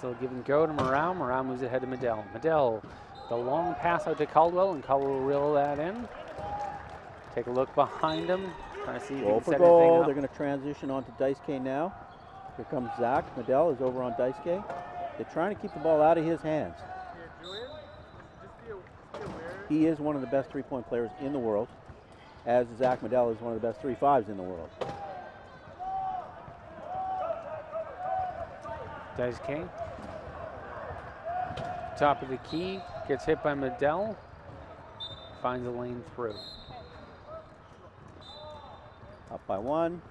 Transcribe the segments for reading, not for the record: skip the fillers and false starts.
So give and go to Morale. Morale moves ahead to Medell. Medell, the long pass out to Caldwell, and Caldwell will reel that in. Take a look behind him. Trying to see if he Goal can for set goal. anything up. They're going to transition onto Daisuke now. Here comes Zach. Medell is over on Daisuke. They're trying to keep the ball out of his hands. He is one of the best three-point players in the world, as Zach Medell is one of the best 3-5s in the world. Daisuke. Top of the key. Gets hit by Medell. Finds a lane through. Up by 1.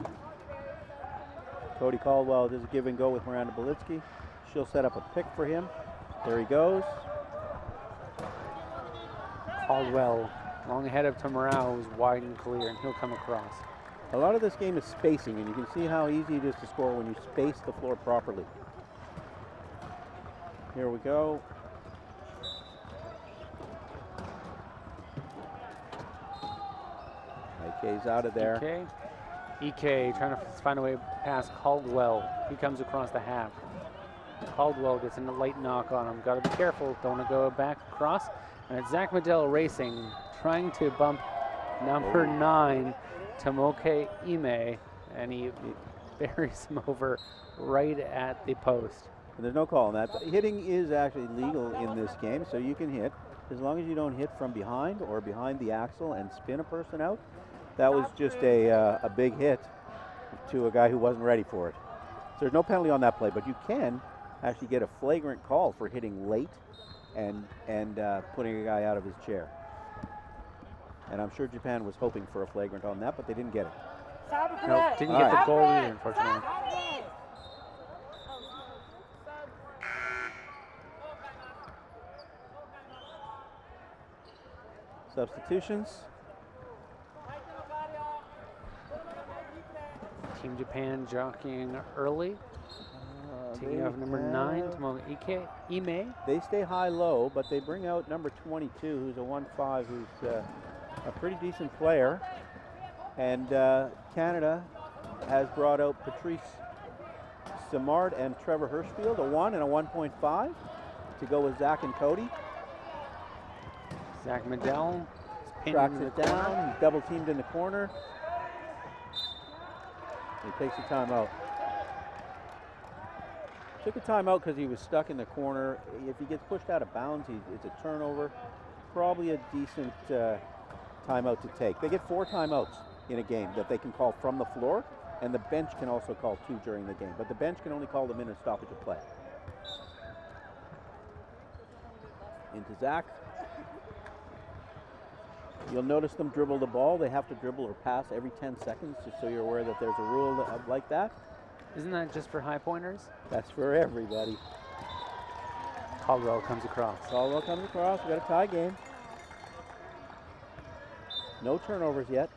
Cody Caldwell does a give and go with Miranda Belitsky. She'll set up a pick for him. There he goes. Caldwell, long ahead of Morale, who's wide and clear, and he'll come across. A lot of this game is spacing, and you can see how easy it is to score when you space the floor properly. Here we go. IK's out of there. EK trying to find a way past Caldwell. He comes across the half. Caldwell gets a light knock on him. Got to be careful. Don't want to go back across. And it's Zach Medell racing, trying to bump number 9, Tomoke Ime, and he buries him over right at the post. And there's no call on that. Hitting is actually legal in this game, so you can hit as long as you don't hit from behind or behind the axle and spin a person out. That was just a big hit to a guy who wasn't ready for it. So there's no penalty on that play, but you can actually get a flagrant call for hitting late and putting a guy out of his chair. And I'm sure Japan was hoping for a flagrant on that, but they didn't get it. Nope, didn't get the goal either, unfortunately. Substitutions. Team Japan jockeying early. Taking off number 9, Tomoke Ime. They stay high-low, but they bring out number 22, who's a 1-5, who's a pretty decent player. And Canada has brought out Patrice Simard and Trevor Hirschfield, a 1 and a 1.5, to go with Zach and Cody. Zach Medell tracks it down. He's double-teamed in the corner. He takes a timeout. Took a timeout because he was stuck in the corner. If he gets pushed out of bounds, it's a turnover. Probably a decent timeout to take. They get 4 timeouts in a game that they can call from the floor, and the bench can also call 2 during the game. But the bench can only call them in a stoppage of play. Into Zach. You'll notice them dribble the ball. They have to dribble or pass every 10 seconds, just so you're aware that there's a rule like that. Isn't that just for high pointers? That's for everybody. Caldwell comes across. Caldwell comes across. We got a tie game. No turnovers yet.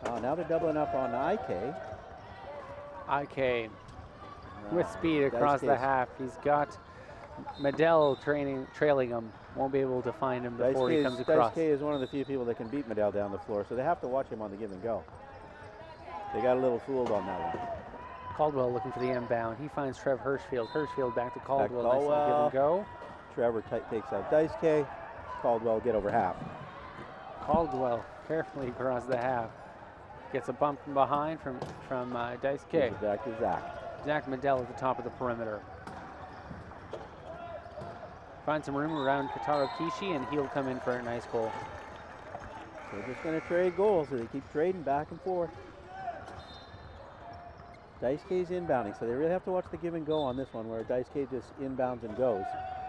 Now they're doubling up on IK. IK with speed across the half. He's got Medell trailing him. Won't be able to find him before he comes across. Daisuke is one of the few people that can beat Medell down the floor, so they have to watch him on the give and go. They got a little fooled on that one. Caldwell looking for the inbound. He finds Trev Hirschfield. Hirschfield back to Caldwell. Nice little give and go. Trevor takes out Daisuke. Caldwell get over half. Caldwell carefully across the half. Gets a bump from behind from Daisuke. Back to Zach. Zach Medell at the top of the perimeter. Find some room around Kotaro Kishi, and he'll come in for a nice goal. They're just going to trade goals, so they keep trading back and forth. Daisuke's inbounding, so they really have to watch the give and go on this one, where Daisuke just inbounds and goes.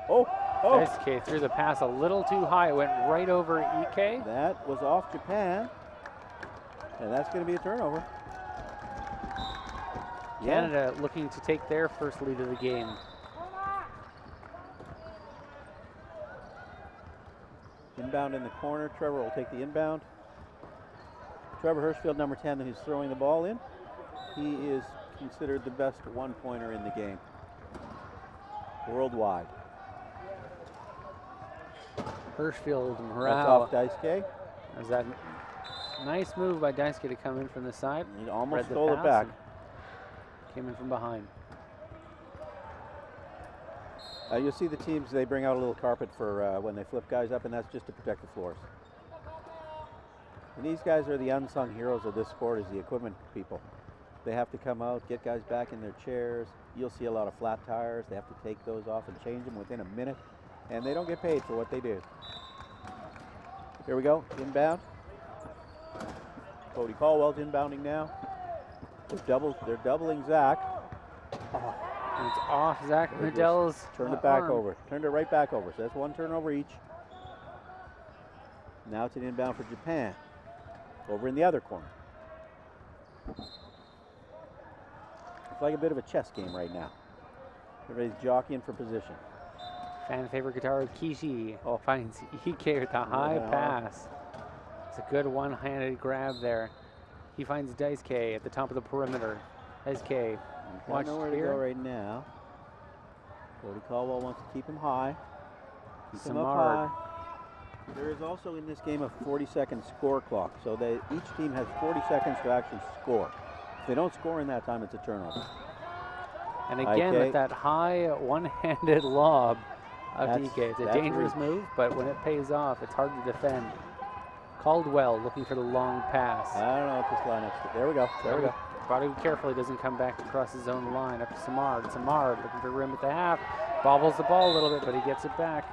Oh! Daisuke threw the pass a little too high. It went right over EK. That was off Japan, and that's going to be a turnover. Canada looking to take their first lead of the game. Inbound in the corner. Trevor will take the inbound. Trevor Hirschfield, number 10, who's throwing the ball in. He is considered the best one-pointer in the game worldwide. Hirschfield, That's Morale. off Daisuke. There's that nice move by Daisuke to come in from the side. He almost stole it back. Came in from behind. You'll see the teams, they bring out a little carpet for when they flip guys up, and that's just to protect the floors. And these guys are the unsung heroes of this sport, is the equipment people. They have to come out, get guys back in their chairs. You'll see a lot of flat tires. They have to take those off and change them within a minute, and they don't get paid for what they do. Here we go, inbound. Cody Caldwell's inbounding now. They're doubling Zach. Oh. And it's off Zach Medell's Turned it back arm. over. Turned it right back over. So that's one turnover each. Now it's an inbound for Japan. Over in the other corner. It's like a bit of a chess game right now. Everybody's jockeying for position. Fan favorite guitar Kishi finds Ike with a high pass. It's a good one-handed grab there. He finds Daisuke at the top of the perimeter. Daisuke, watch know where to go right now. Cody Caldwell wants to keep him high. Keep him up high. There is also in this game a 40-second score clock, so each team has 40 seconds to actually score. If they don't score in that time, it's a turnover. And again, with that high one-handed lob of DK, it's a dangerous move, but when it pays off, it's hard to defend. Caldwell looking for the long pass. I don't know what this lineup's. There we go. There we go. Got to be careful he doesn't come back across his own line. Up to Samard. Samard looking for room at the half. Bobbles the ball a little bit, but he gets it back.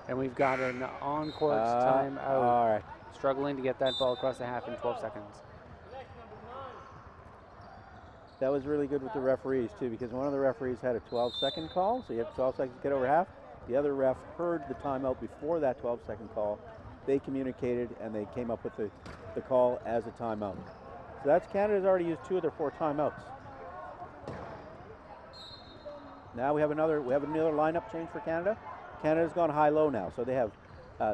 And we've got an on-court timeout. All right. Struggling to get that ball across the half in 12 seconds. That was really good with the referees, too, because one of the referees had a 12-second call, so you have 12 seconds to get over half. The other ref heard the timeout before that 12-second call. They communicated, and they came up with the call as a timeout. So that's Canada's already used 2 of their 4 timeouts. Now we have another lineup change for Canada. Canada's gone high-low now, so they have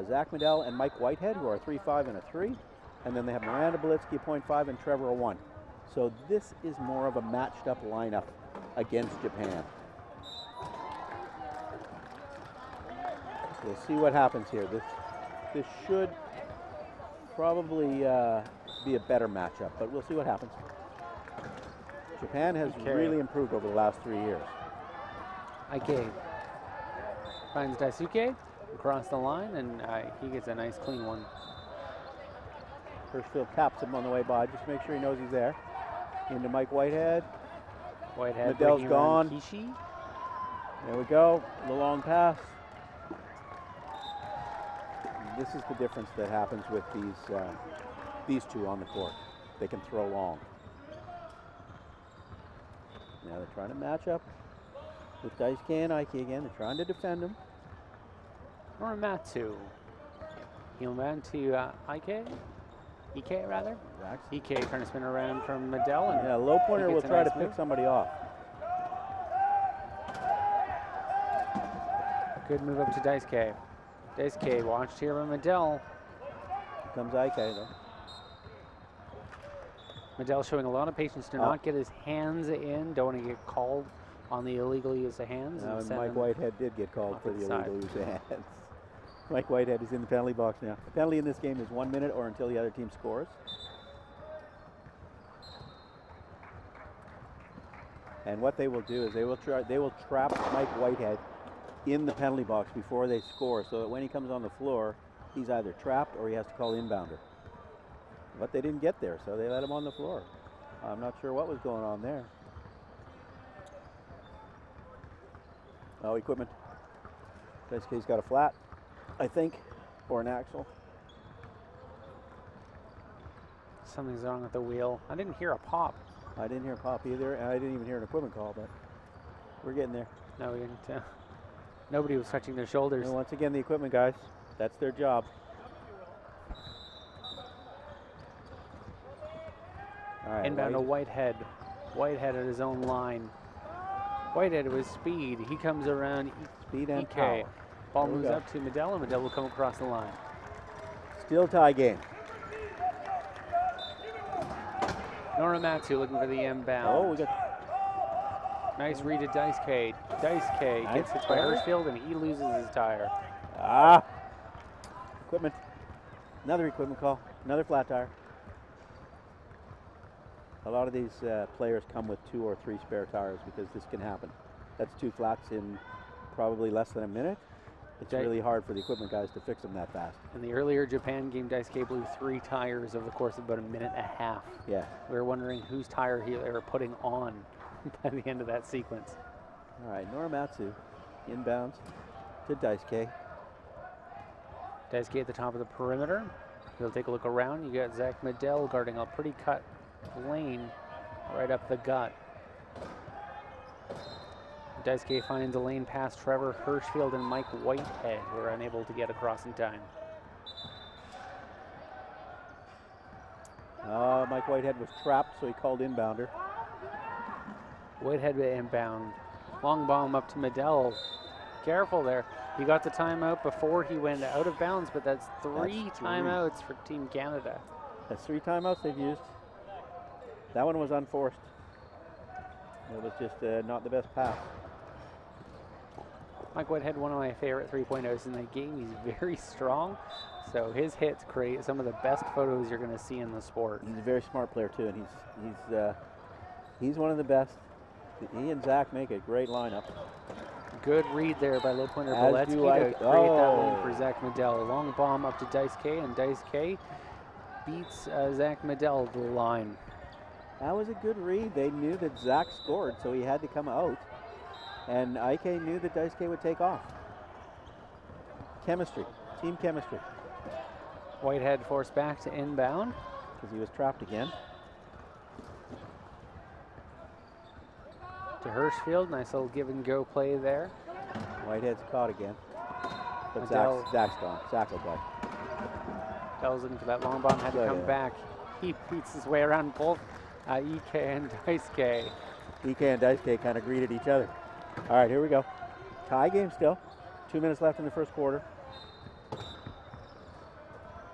Zach Medell and Mike Whitehead, who are 3-5 and a 3, and then they have Miranda Belitsky a 0.5 and Trevor a 1. So this is more of a matched-up lineup against Japan. We'll see what happens here. This should probably be a better matchup, but we'll see what happens. Japan has really improved over the last 3 years. Ike finds Daisuke across the line, and he gets a nice clean one. Hirschfield taps him on the way by. Just make sure he knows he's there. Into Mike Whitehead. Whitehead Medell's gone. Kishi. There we go. The long pass. This is the difference that happens with these two on the court. They can throw long. Now they're trying to match up with Daisuke and Ike again. They're trying to defend him. Or Matsu. Heel man to Ike. Ike rather. Ike trying to spin around from Medell. And yeah, low pointer will try to pick somebody off. Good move up to Daisuke. Daisuke watched here by Medell. Here comes Ike though. Medell showing a lot of patience to not get his hands in. Don't want to get called on the illegal use of hands. And Mike Whitehead did get called for the illegal use of hands. Mike Whitehead is in the penalty box now. The penalty in this game is 1 minute or until the other team scores. And what they will do is they will trap Mike Whitehead in the penalty box before they score, so that when he comes on the floor, he's either trapped or he has to call inbounder. But they didn't get there, so they let him on the floor. I'm not sure what was going on there. Oh, equipment. Daisuke's got a flat, I think, or an axle. Something's wrong with the wheel. I didn't hear a pop. I didn't hear a pop either, and I didn't even hear an equipment call, but we're getting there. No, we didn't. Nobody was touching their shoulders. And once again, the equipment guys, that's their job. All right, inbound to Whitehead. Whitehead at his own line. Whitehead with speed. He comes around. Speed and power. Ball moves up to Medell, and Medell will come across the line. Still tie game. Norimatsu looking for the inbound. Oh, we got nice read at Daisuke. Daisuke gets hit by Hirschfield, and he loses his tire. Equipment. Another equipment call. Another flat tire. A lot of these players come with 2 or 3 spare tires because this can happen. That's 2 flats in probably less than a minute. It's really hard for the equipment guys to fix them that fast. In the earlier Japan game, Daisuke blew 3 tires over the course of about a minute and a half. Yeah. We were wondering whose tire they were putting on by the end of that sequence. All right, Norimatsu inbounds to Daisuke. Daisuke at the top of the perimeter. He'll take a look around. You got Zach Medell guarding a pretty cut lane right up the gut. Daisuke finds a lane past Trevor Hirschfield and Mike Whitehead, who are unable to get across in time. Mike Whitehead was trapped, so he called inbounder. Whitehead inbound. Long bomb up to Medell. Careful there. He got the timeout before he went out of bounds, but that's three timeouts for Team Canada. That's 3 timeouts they've used. That one was unforced. It was just not the best pass. Mike Whitehead, one of my favorite 3.0s in the game. He's very strong, so his hits create some of the best photos you're going to see in the sport. He's a very smart player too, and he's one of the best. He and Zach make a great lineup. Good read there by low pointer Boletsky to create that lane for Zach Medell. Long bomb up to Daisuke, and Daisuke beats Zach Medell to the line. That was a good read. They knew that Zach scored, so he had to come out. And Ike knew that Daisuke would take off. Chemistry, team chemistry. Whitehead forced back to inbound. Because he was trapped again. To Hirschfield, nice little give and go play there. Whitehead's caught again. But Zach's gone. Zach will go. Medell's in for that long bomb, had to come back. He beats his way around both Ike and Daisuke. Ike and Daisuke kind of greeted each other. All right, here we go. Tie game still. 2 minutes left in the first quarter.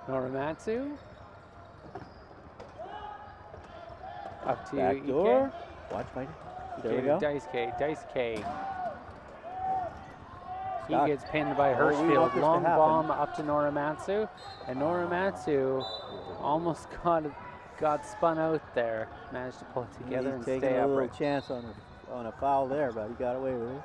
Norimatsu. Up to Backdoor. Ike. Watch, Mike. Ike There we go. Daisuke. Daisuke. Scott. He gets pinned by Hirschfield. Long bomb up to Norimatsu. And Norimatsu almost got spun out there. Managed to pull it together and stay upright. Taking a little upright. chance on a foul there, but he got away with it.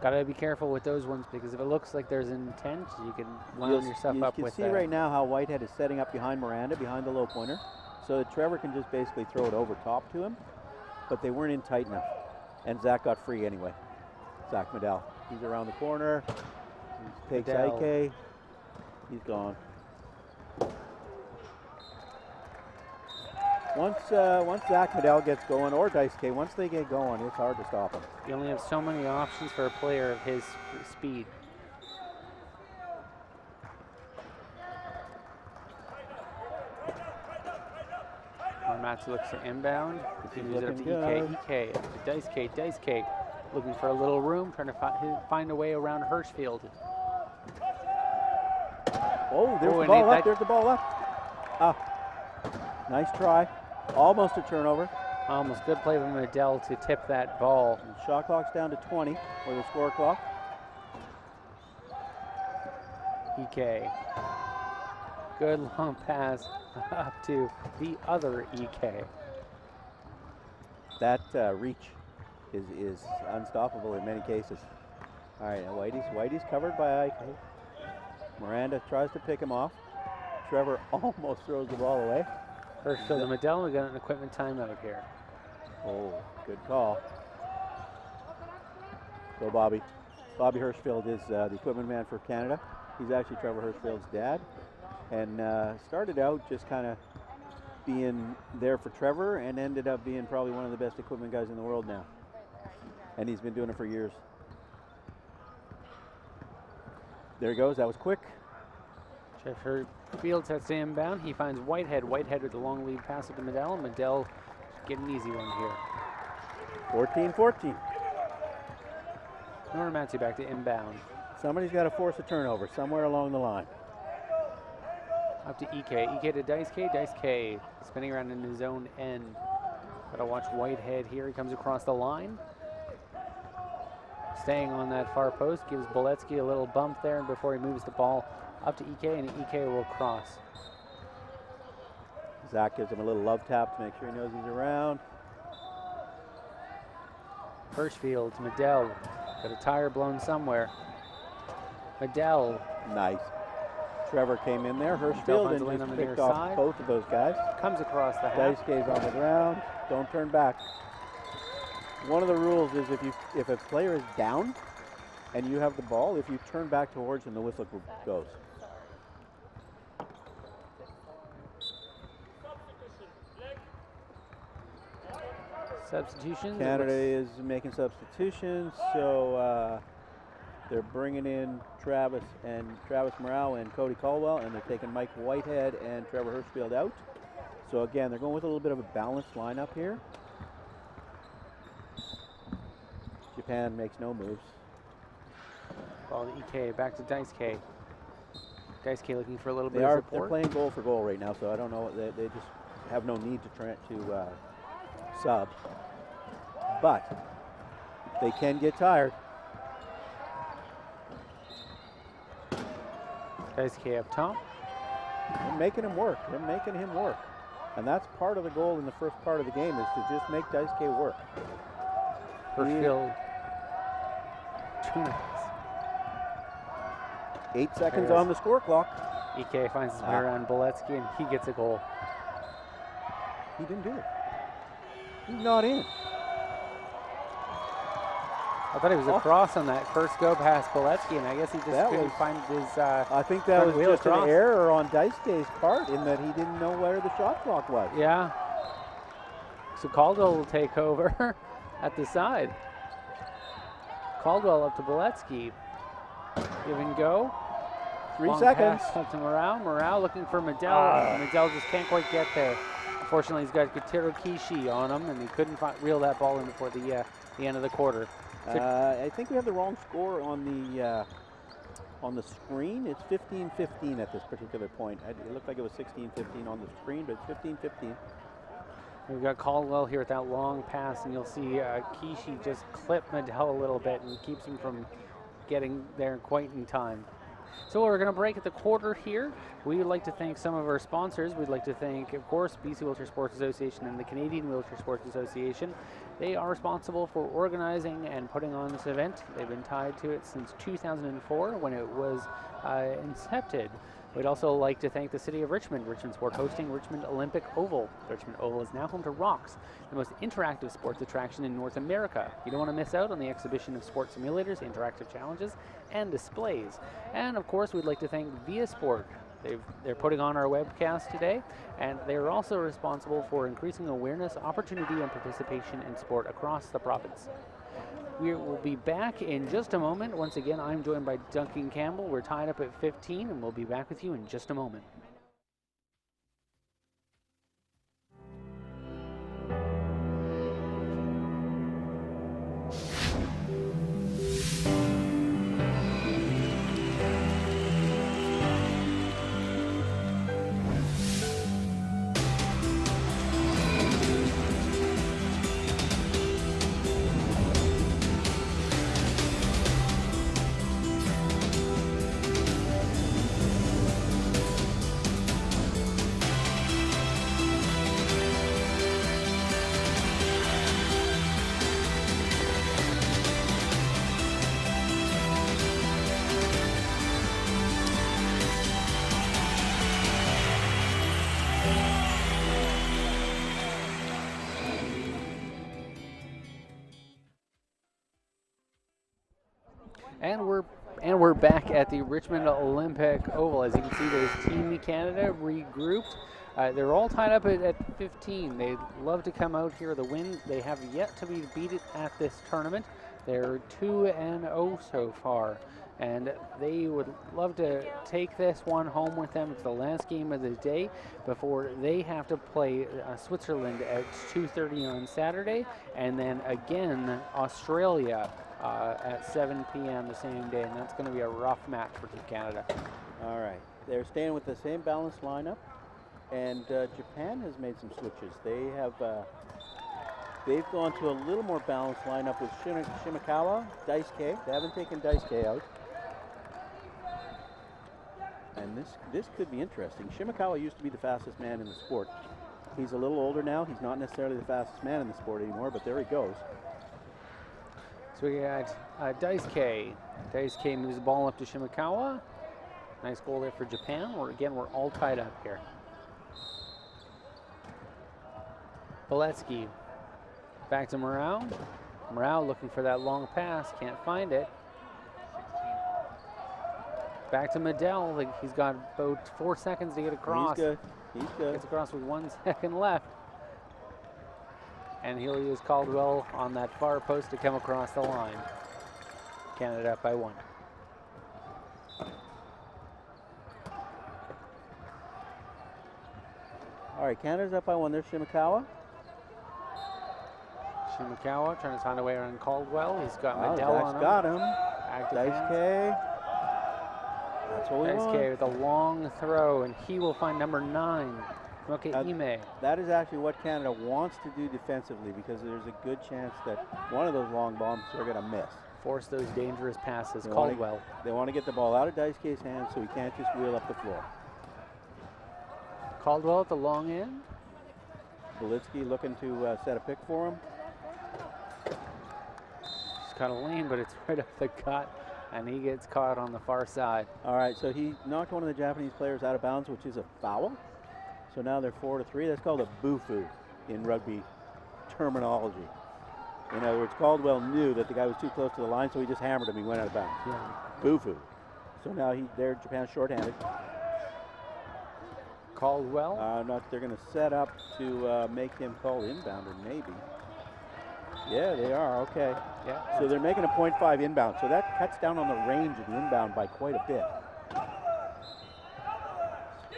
Gotta be careful with those ones, because if it looks like there's intent, you can line yourself up with that. You can see right now how Whitehead is setting up behind Miranda, behind the low pointer, so that Trevor can just basically throw it over top to him, but they weren't in tight enough. And Zach got free anyway. Zach Medell. He's around the corner. He takes Ike. He's gone. Once Zach Medell gets going, or Daisuke, once they get going, it's hard to stop them. You only have so many options for a player of his speed. Norimatsu looks to inbound. Continues it up to Ike. Up to Daisuke. Daisuke looking for a little room, trying to find a way around Hirschfield. Oh, there's the ball up. There's the ball up. Ah, nice try. Almost a turnover. Almost good play from Medell to tip that ball. And shot clock's down to 20, or the score clock. Ike. Good long pass up to the other Ike. That reach is unstoppable in many cases. All right, now Whitey's covered by Ike. Miranda tries to pick him off. Trevor almost throws the ball away. Hirschfield and Medell, we got an equipment timeout here. Oh, good call. Go Bobby. Bobby Hirschfield is the equipment man for Canada. He's actually Trevor Hirschfield's dad, and started out just kind of being there for Trevor, and ended up being probably one of the best equipment guys in the world now. And he's been doing it for years. There he goes. That was quick. Trevor Fields has to inbound. He finds Whitehead. Whitehead with the long lead pass to Medell. Medell get an easy one here. 14-14. Norimatsu back to inbound. Somebody's got to force a turnover somewhere along the line. Up to Ike. Ike to Daisuke. Daisuke spinning around in his own end. Gotta watch Whitehead here. He comes across the line. Staying on that far post, gives Boletsky a little bump there before he moves the ball up to Ike, and Ike will cross. Zach gives him a little love tap to make sure he knows he's around. Hirschfield to Medell. Got a tire blown somewhere. Medell. Nice. Trevor came in there. Hirschfield and just picked off both of those guys. Comes across the half. Daisuke's on the ground. Don't turn back. One of the rules is if a player is down and you have the ball, if you turn back towards him, the whistle goes. Substitutions. Canada is making substitutions, so they're bringing in Travis Morale and Cody Caldwell, and they're taking Mike Whitehead and Trevor Hirschfield out. So again, they're going with a little bit of a balanced lineup here. Japan makes no moves. Ball to EK, back to Daisuke. Daisuke looking for a little bit of support. They're playing goal for goal right now, so I don't know. They just have no need to sub. But they can get tired. Daisuke up top. They're making him work. They're making him work. And that's part of the goal in the first part of the game, is to just make Daisuke work. Hirschfield. 8 seconds on the score clock. EK finds his way around Boletsky, and he gets a goal. He didn't do it. He's not in. I thought he was across on that first go past Boletsky, and I guess he just couldn't find his I think that was just an error on Daisuke's part in that he didn't know where the shot clock was. Yeah. So Caldwell will take over at the side. Caldwell up to Boletsky. Give and go. 3 seconds. Pass up to Morale. Morale looking for Medell. Medell just can't quite get there. Unfortunately, he's got Gotiro Kishi on him, and he couldn't reel that ball in before the end of the quarter. I think we have the wrong score on the screen. It's 15-15 at this particular point. It looked like it was 16-15 on the screen, but it's 15-15. We've got Caldwell here with that long pass, and you'll see Kishi just clip Medell a little bit and keeps him from getting there quite in time. So we're going to break at the quarter here. We would like to thank some of our sponsors. We'd like to thank, of course, BC Wheelchair Sports Association and the Canadian Wheelchair Sports Association. They are responsible for organizing and putting on this event. They've been tied to it since 2004 when it was incepted. We'd also like to thank the City of Richmond. Richmond Sport hosting Richmond Olympic Oval. Richmond Oval is now home to Rocks, the most interactive sports attraction in North America. You don't want to miss out on the exhibition of sports simulators, interactive challenges, and displays. And of course, we'd like to thank Via Sport. They're putting on our webcast today, and they're also responsible for increasing awareness, opportunity, and participation in sport across the province. We will be back in just a moment. Once again, I'm joined by Duncan Campbell. We're tied up at 15, and we'll be back with you in just a moment. And we're back at the Richmond Olympic Oval. As you can see, there's Team Canada regrouped. They're all tied up at 15. They'd love to come out here to win. They have yet to be beaten at this tournament. They're 2-0 so far, and they would love to take this one home with them. It's the last game of the day before they have to play Switzerland at 2:30 on Saturday, and then again Australia at 7 p.m. the same day, and that's going to be a rough match for Team Canada. All right, they're staying with the same balanced lineup, and Japan has made some switches. They've gone to a little more balanced lineup with Shimakawa, Daisuke. They haven't taken Daisuke out, and this could be interesting. Shimakawa used to be the fastest man in the sport, He's a little older now. He's not necessarily the fastest man in the sport anymore, but there he goes. So we got Daisuke. Daisuke moves the ball up to Shimakawa. Nice goal there for Japan. We're all tied up here. Beletsky back to Morale. Morale looking for that long pass, can't find it. Back to Medell. He's got about 4 seconds to get across. He's good. He's good. Gets across with 1 second left. And he'll use Caldwell on that far post to come across the line. Canada up by 1. All right, Canada's up by 1. There's Shimakawa. Shimakawa trying to find a way around Caldwell. He's got Medell on him. Got him. Active Daisuke. That's what we want. Daisuke with a long throw, and he will find number 9, Moke Ime. That is actually what Canada wants to do defensively, because there's a good chance that one of those long bombs are going to miss. Force those dangerous passes. They Caldwell. They want to get the ball out of Daisuke's hands so he can't just wheel up the floor. Caldwell at the long end. Beletsky looking to set a pick for him. He's got a lane, but it's right off the gut, and he gets caught on the far side. All right, so he knocked one of the Japanese players out of bounds, which is a foul. So now they're 4-3. That's called a bufu in rugby terminology. In other words, Caldwell knew that the guy was too close to the line, so he just hammered him. He went out of bounds. Yeah. Bufu. So now Japan's shorthanded. Caldwell. They're going to set up to make him call inbounder, maybe. Yeah, they are. Okay. Yeah. So they're making a .5 inbound. So that cuts down on the range of the inbound by quite a bit.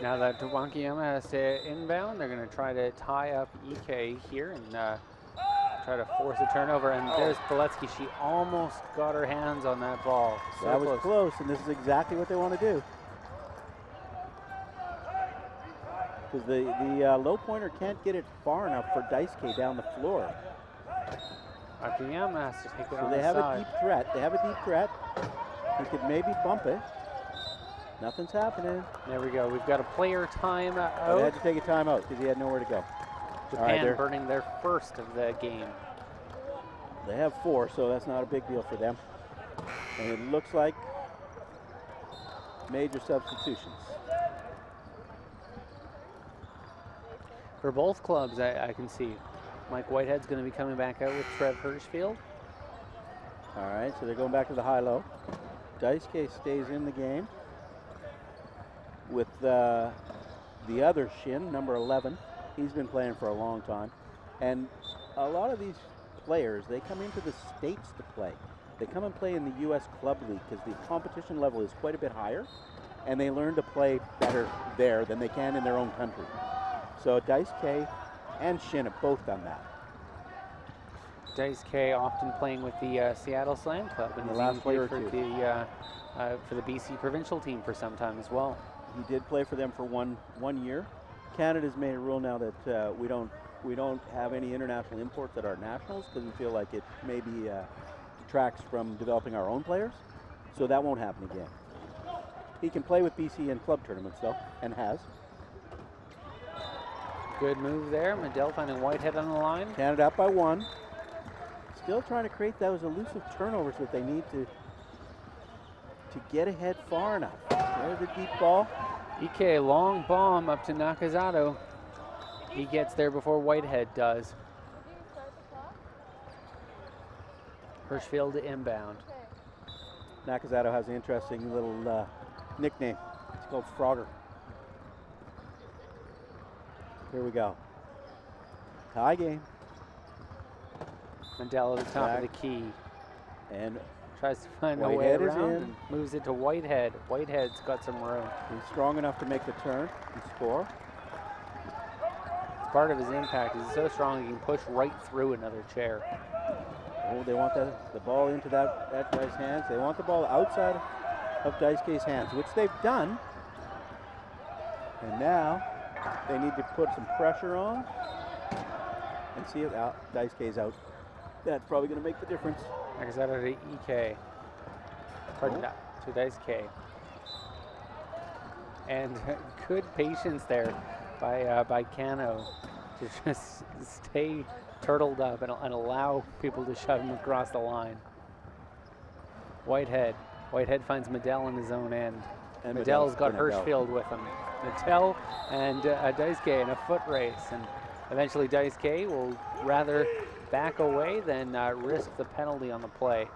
Now that Wakayama has to inbound, they're going to try to tie up Ike here and try to force a turnover. And there's Beletsky. She almost got her hands on that ball. So that was close, and this is exactly what they want to do. Because the low pointer can't get it far enough for Daisuke down the floor. Wakayama has to take it so on they the have side. a deep threat. They have a deep threat. He could maybe bump it. Nothing's happening. There we go. We've got a player timeout. They had to take a timeout because he had nowhere to go. Japan burning their first of the game. They have 4, so that's not a big deal for them. And it looks like major substitutions. For both clubs, I can see Mike Whitehead's going to be coming back out with Trev Hirschfield. All right, so they're going back to the high-low. Daisuke stays in the game with the other Shin, number 11. He's been playing for a long time. And a lot of these players, they come into the States to play. They come and play in the U.S. Club League because the competition level is quite a bit higher, and they learn to play better there than they can in their own country. So Daisuke and Shin have both done that. Daisuke often playing with the Seattle Slam Club, and the last played year or for two. the BC provincial team for some time as well. He did play for them for one year. Canada's made a rule now that we don't have any international imports at our nationals because we feel like it maybe detracts from developing our own players. So that won't happen again. He can play with BC in club tournaments though, and has. Good move there. Medell finding Whitehead on the line. Canada up by 1. Still trying to create those elusive turnovers that they need to get ahead far enough. There's a deep ball. Ike, long bomb up to Nakazato. He gets there before Whitehead does. Hirschfield to inbound. Nakazato has an interesting little nickname. It's called Frogger. Here we go. Tie game. Medell at the top of the key. And tries to find a way Whitehead is around in. and moves it to Whitehead. Whitehead's got some room. He's strong enough to make the turn and score. It's part of his impact. He's so strong he can push right through another chair. Oh, they want the ball into that guy's hands. They want the ball outside of Daisuke's hands, which they've done. And now they need to put some pressure on and see it out. Daisuke's out. That's probably going to make the difference. Nakazato to Ike. Pardon that, to Daisuke. And good patience there by Kano to just stay turtled up and allow people to shove him across the line. Whitehead finds Medell in his own end. And Medell's got gonna go. Hirschfield with him. Medell and Daisuke in a foot race, and eventually Daisuke will rather back away than risk the penalty on the play.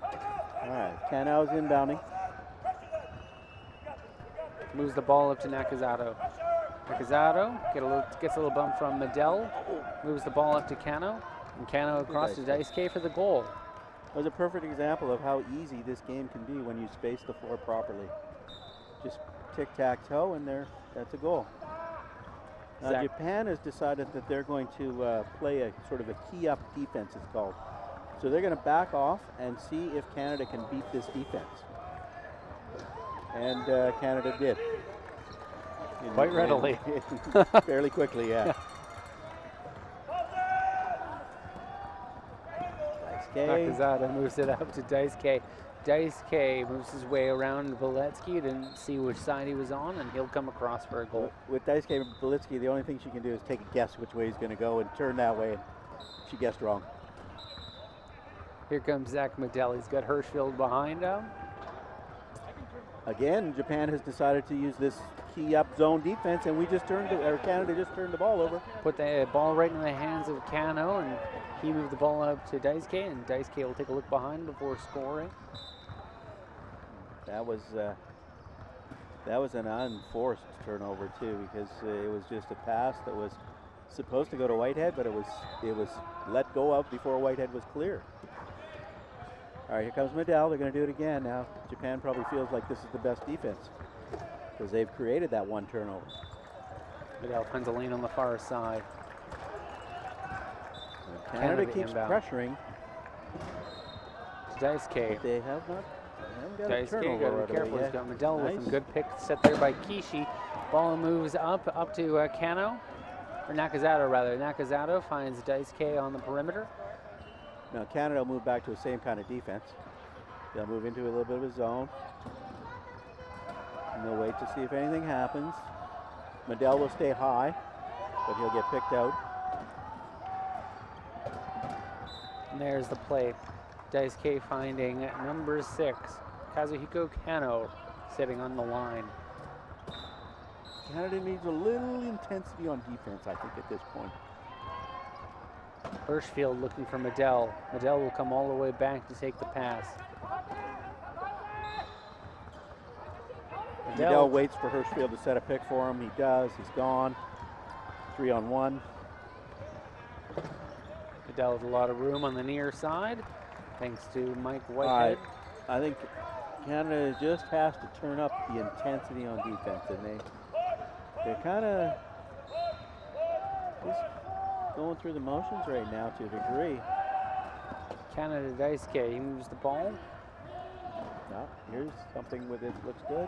All right, Kano's inbounding. Moves the ball up to Nakazato. Nakazato gets a little bump from Medell. Moves the ball up to Kano. And Kano across to Daisuke for the goal. It was a perfect example of how easy this game can be when you space the floor properly. Just tic-tac-toe, and that's a goal. Now, Japan has decided that they're going to play a sort of a key-up defense, it's called. So they're going to back off and see if Canada can beat this defense. And Canada did. Quite readily. Fairly quickly, yeah. Nakazato moves it up to Daisuke. Daisuke moves his way around Valetsky, didn't see which side he was on, and he'll come across for a goal. With Daisuke Valetsky, the only thing she can do is take a guess which way he's going to go and turn that way. She guessed wrong. Here comes Zach Medell. He's got Hirschfield behind him. Again, Japan has decided to use this key-up zone defense, and Canada just turned the ball over. Put the ball right in the hands of Kano, and he moved the ball up to Daisuke, and Daisuke will take a look behind before scoring. That was an unforced turnover too, because it was just a pass that was supposed to go to Whitehead, but it was let go of before Whitehead was clear. All right, here comes Medell. They're going to do it again now. Japan probably feels like this is the best defense because they've created that one turnover. Medell finds a lane on the far side. Canada keeps inbound. Pressuring. Daisuke. They haven't got a Daisuke turnover got to be careful. He's got Medell Nice. with him. Good pick set there by Kishi. Ball moves up to Kano, or Nakazato rather. Nakazato finds Daisuke on the perimeter. Now Canada will move back to the same kind of defense. They'll move into a little bit of a zone. And they'll wait to see if anything happens. Medell will stay high, but he'll get picked out. And there's the play. Daisuke finding number 6, Kazuhiko Kano, sitting on the line. Canada needs a little intensity on defense, I think, at this point. Hirschfield looking for Medell. Medell will come all the way back to take the pass. Medell waits for Hirschfield to set a pick for him. He does. He's gone. 3-on-1. Medell with a lot of room on the near side, thanks to Mike Whitehead. I think Canada just has to turn up the intensity on defense, and they're kind of just going through the motions right now to a degree. Canada Daisuke, he moves the ball. Now, here's something with it, looks good.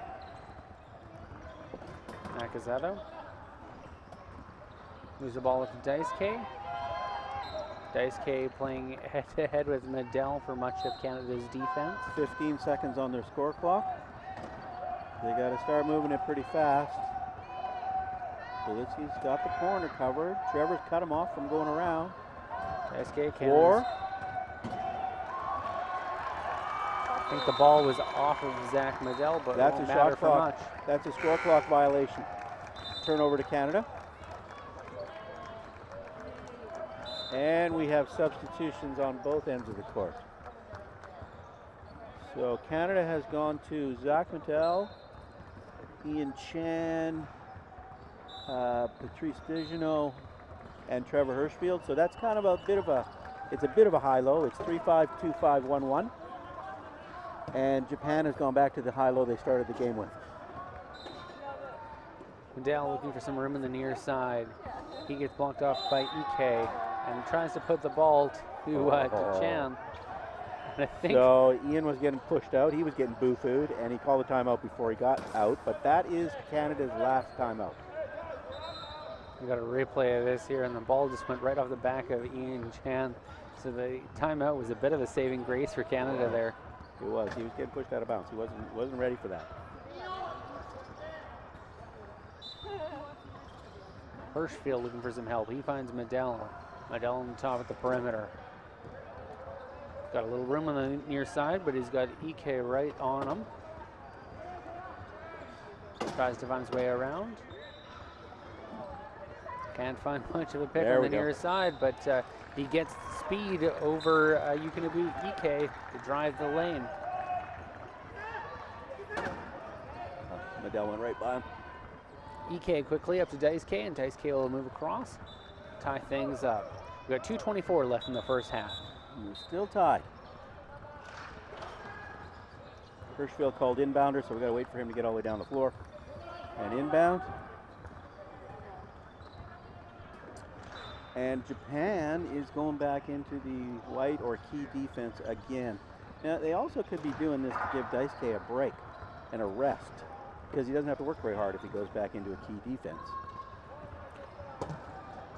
Nakazato moves the ball up to Daisuke. Daisuke playing head-to-head with Medell for much of Canada's defense. 15 seconds on their score clock. They got to start moving it pretty fast. Valetsky's got the corner covered. Trevor's cut him off from going around. Daisuke, Four. I think the ball was off of Zach Medell, but That's it won't a matter shot for clock. much. That's a score clock violation. Turnover to Canada. And we have substitutions on both ends of the court. So Canada has gone to Zach Medell, Ian Chan, Patrice Dejeunot, and Trevor Hirschfield. So that's kind of a bit of a high-low. It's 3-5, 2-5, 1-1. And Japan has gone back to the high-low they started the game with. Medell looking for some room in the near side. He gets blocked off by Ike and tries to put the ball to Chan. And I think so Ian was getting pushed out. He was getting boo-fooed, and he called a timeout before he got out. But that is Canada's last timeout. we got a replay of this here, and the ball just went right off the back of Ian Chan. So the timeout was a bit of a saving grace for Canada there. It was. He was getting pushed out of bounds. He wasn't ready for that. Hirschfield looking for some help. He finds Medell. Medell on the top at the perimeter. Got a little room on the near side, but he's got EK right on him. Tries to find his way around. Can't find much of a pick on the near side, but he gets speed over EK to drive the lane. Medell went right by him. EK quickly up to Dice K, and Dice K will move across, tie things up. We got 2:24 left in the first half. We're still tied. Hirschfield called inbounder, so we got to wait for him to get all the way down the floor. And inbound. And Japan is going back into the white or key defense again. Now, they also could be doing this to give Daisuke a break and a rest, because he doesn't have to work very hard if he goes back into a key defense.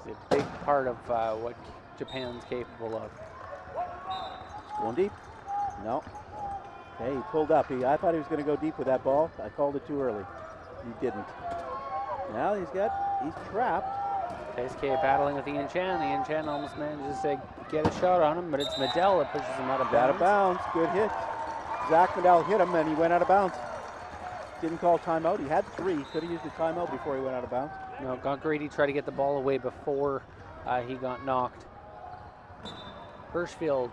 It's a big part of what Japan's capable of. Going deep? No. Okay, he pulled up. I thought he was going to go deep with that ball. I called it too early. He didn't. Now he's trapped. Daisuke battling with Ian Chan. Ian Chan almost manages to get a shot on him, but it's Medell that pushes him out of bounds. Out of bounds. Good hit. Zach Medell hit him, and he went out of bounds. Didn't call timeout. He had 3. Could have used a timeout before he went out of bounds. No, got greedy, tried to get the ball away before he got knocked. Hirschfield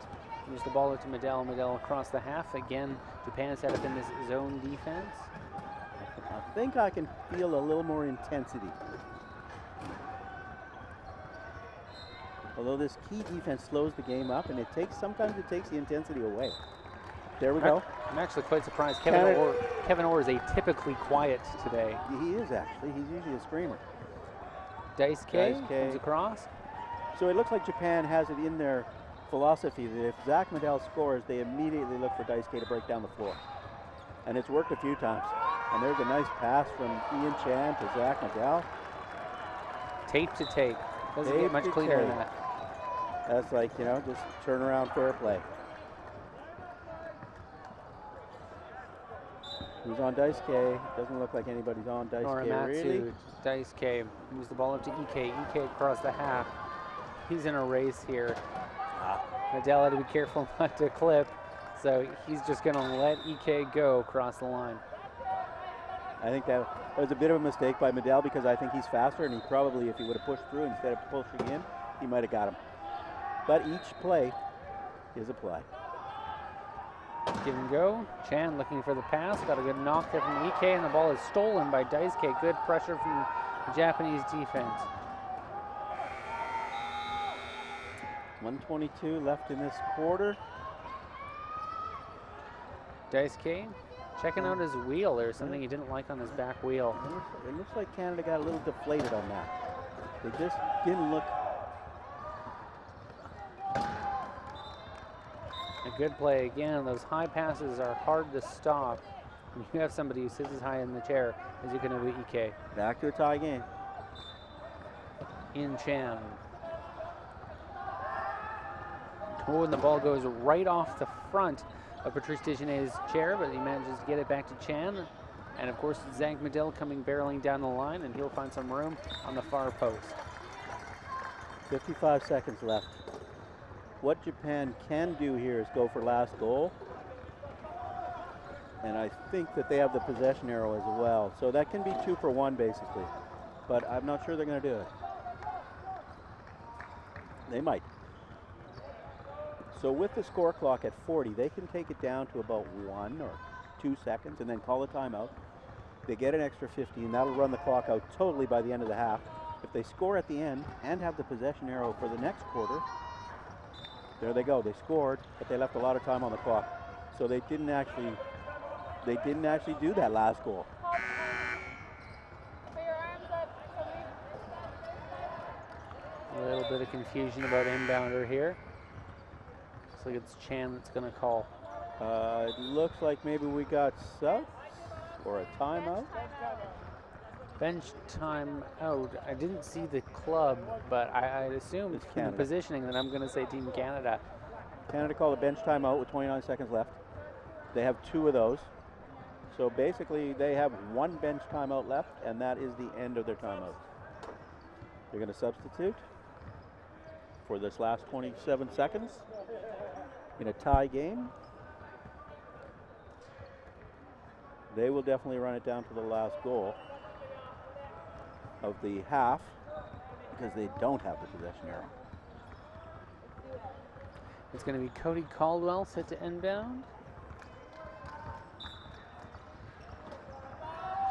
moves the ball out to Medell. Medell across the half. Again, Japan set up in this zone defense. I think I can feel a little more intensity. Although this key defense slows the game up, and sometimes it takes the intensity away. There we go. I'm actually quite surprised. Kevin Orr is atypically quiet today. He is actually. He's usually a screamer. Daisuke comes across. So it looks like Japan has it in their philosophy that if Zach Medell scores, they immediately look for Daisuke to break down the floor. And it's worked a few times. And there's a nice pass from Ian Chan to Zach Medell. Tape to tape. Doesn't get much cleaner than that. That's like, just turn around fair play. Who's on Daisuke? Doesn't look like anybody's on Daisuke, really. Daisuke moves the ball up to EK. EK across the half. He's in a race here. Medell had to be careful not to clip, so he's just going to let EK go across the line. I think that was a bit of a mistake by Medell, because I think he's faster, and he probably, if he would have pushed through instead of pushing in, he might have got him. But each play is a play. Give and go. Chan looking for the pass. Got a good knock there from EK, and the ball is stolen by Daisuke. Good pressure from the Japanese defense. 1:22 left in this quarter. Daisuke checking out his wheel. There's something he didn't like on his back wheel. It looks like Canada got a little deflated on that. They just didn't look. A good play again. Those high passes are hard to stop when you have somebody who sits as high in the chair as you can have EK. Back to a tie game. In Chan. Oh, and the ball goes right off the front of Patrice Dejanet's chair, but he manages to get it back to Chan. And of course, Zach Medell coming barreling down the line, and he'll find some room on the far post. 55 seconds left. What Japan can do here is go for last goal. And I think that they have the possession arrow as well. So that can be 2 for 1 basically. But I'm not sure they're going to do it. They might. So with the score clock at 40, they can take it down to about 1 or 2 seconds and then call a timeout. They get an extra 15. That'll run the clock out totally by the end of the half. If they score at the end and have the possession arrow for the next quarter, there they go. They scored, but they left a lot of time on the clock. So they didn't actually do that last goal. A little bit of confusion about inbounder here. Looks like it's Chan that's going to call. It looks like maybe we got subs or a timeout. Bench time out. I didn't see the club, but I assume from the positioning that I'm going to say Team Canada. Canada called a bench timeout with 29 seconds left. They have 2 of those. So basically they have 1 bench timeout left, and that is the end of their timeout. They're going to substitute for this last 27 seconds in a tie game. They will definitely run it down to the last goal of the half because they don't have the possession arrow. It's going to be Cody Caldwell set to inbound.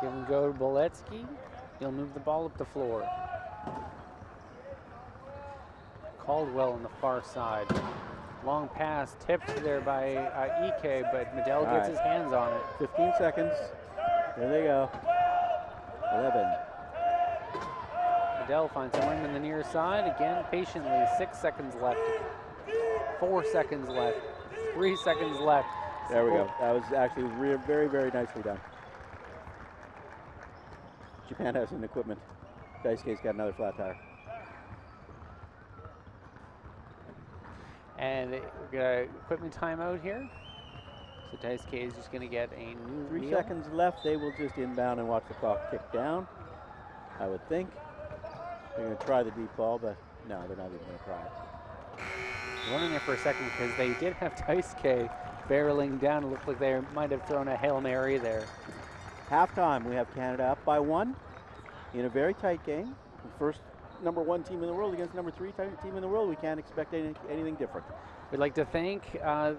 Give him go to Boletsky. He'll move the ball up the floor. Caldwell on the far side. Long pass tipped there by Ike, but Medell gets his hands on it. 15 seconds. There they go. 11. Medell finds someone in the near side. Again, patiently. 6 seconds left. 4 seconds left. 3 seconds left. There we go. That was actually very, very nicely done. Japan has some equipment. Daisuke's got another flat tire. And we got an equipment timeout here. So Daisuke is just going to get a new 3 reel. seconds left. They will just inbound and watch the clock tick down, I would think. They're going to try the deep ball, but no, they're not even going to try it. Running there for a second because they did have Daisuke barreling down. It looked like they might have thrown a Hail Mary there. Halftime, we have Canada up by 1 in a very tight game. The first #1 team in the world against #3 team in the world. We can't expect anything different. We'd like to thank our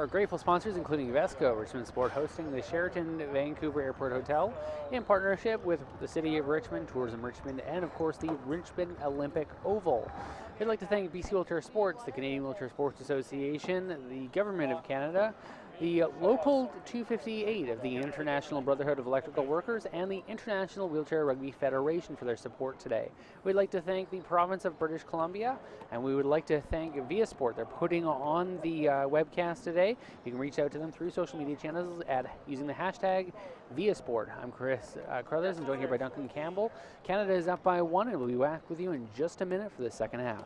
grateful sponsors, including Vesco, Richmond Sport, hosting the Sheraton Vancouver Airport Hotel in partnership with the City of Richmond, Tourism Richmond, and of course the Richmond Olympic Oval. We'd like to thank BC Wheelchair Sports, the Canadian Wheelchair Sports Association, the Government of Canada, the Local 258 of the International Brotherhood of Electrical Workers, and the International Wheelchair Rugby Federation for their support today. We'd like to thank the province of British Columbia, and we would like to thank Via Sport. They're putting on the webcast today. You can reach out to them through social media channels using the hashtag ViaSport. I'm Chris Crothers, and joined here by Duncan Campbell. Canada is up by 1, and we'll be back with you in just a minute for the second half.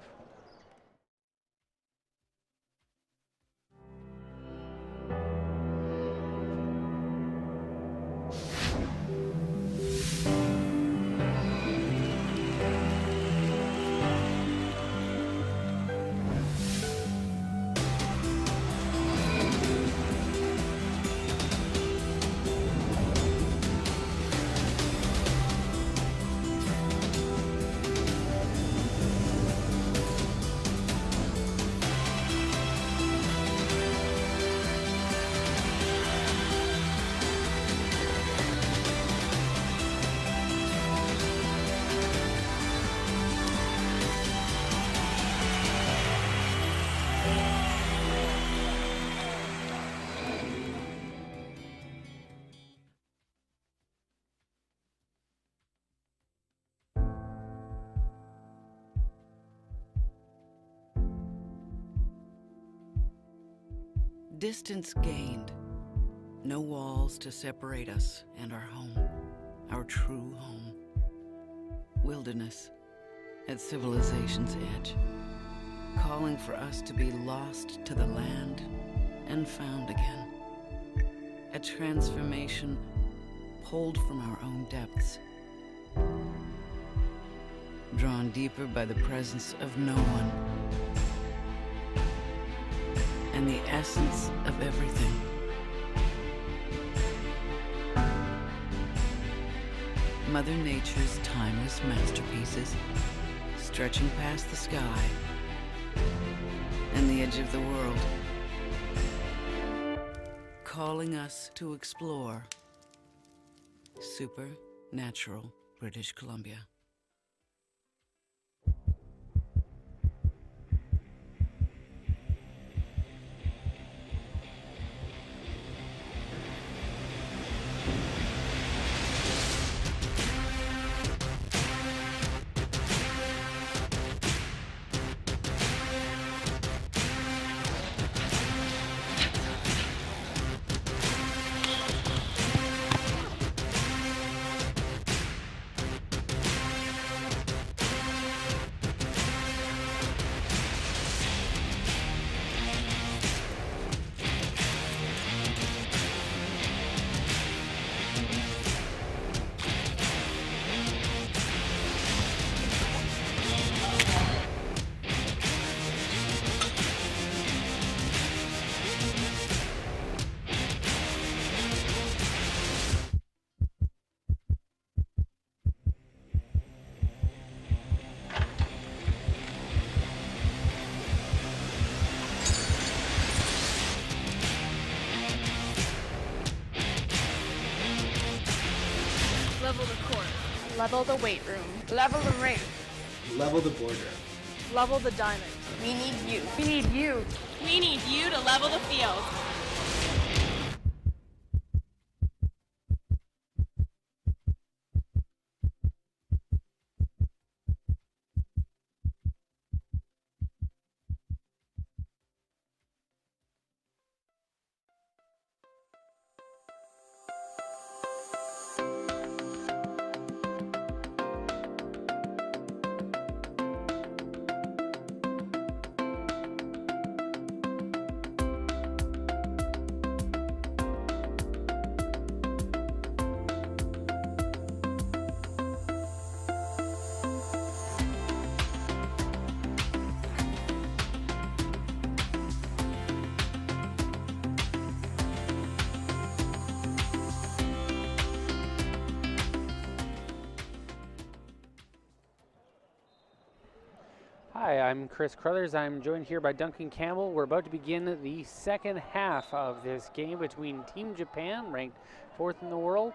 Distance gained, no walls to separate us and our home, our true home. Wilderness at civilization's edge, calling for us to be lost to the land and found again. A transformation pulled from our own depths, drawn deeper by the presence of no one, and the essence of everything. Mother Nature's timeless masterpieces, stretching past the sky and the edge of the world, calling us to explore supernatural British Columbia. Level the weight room. Level the ring. Level the border. Level the diamond. We need you. We need you. We need you to level the field. Hi, I'm Chris Crothers. I'm joined here by Duncan Campbell. We're about to begin the second half of this game between Team Japan, ranked third in the world,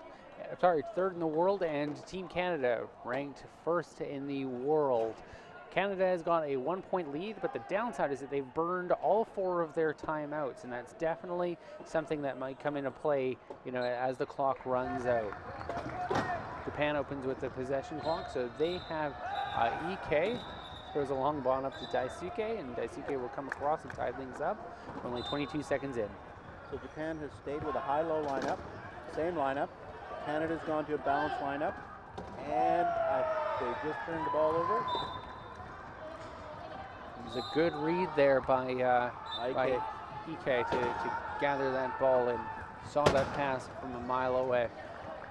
and Team Canada, ranked first in the world. Canada has got a 1-point lead, but the downside is that they've burned all 4 of their timeouts, and that's definitely something that might come into play, as the clock runs out. Japan opens with the possession clock, so they have EK. Throws a long ball up to Daisuke, and Daisuke will come across and tie things up. Only 22 seconds in. So Japan has stayed with a high-low lineup, same lineup. Canada's gone to a balanced lineup, and they just turned the ball over. It was a good read there by EK to gather that ball and saw that pass from a mile away.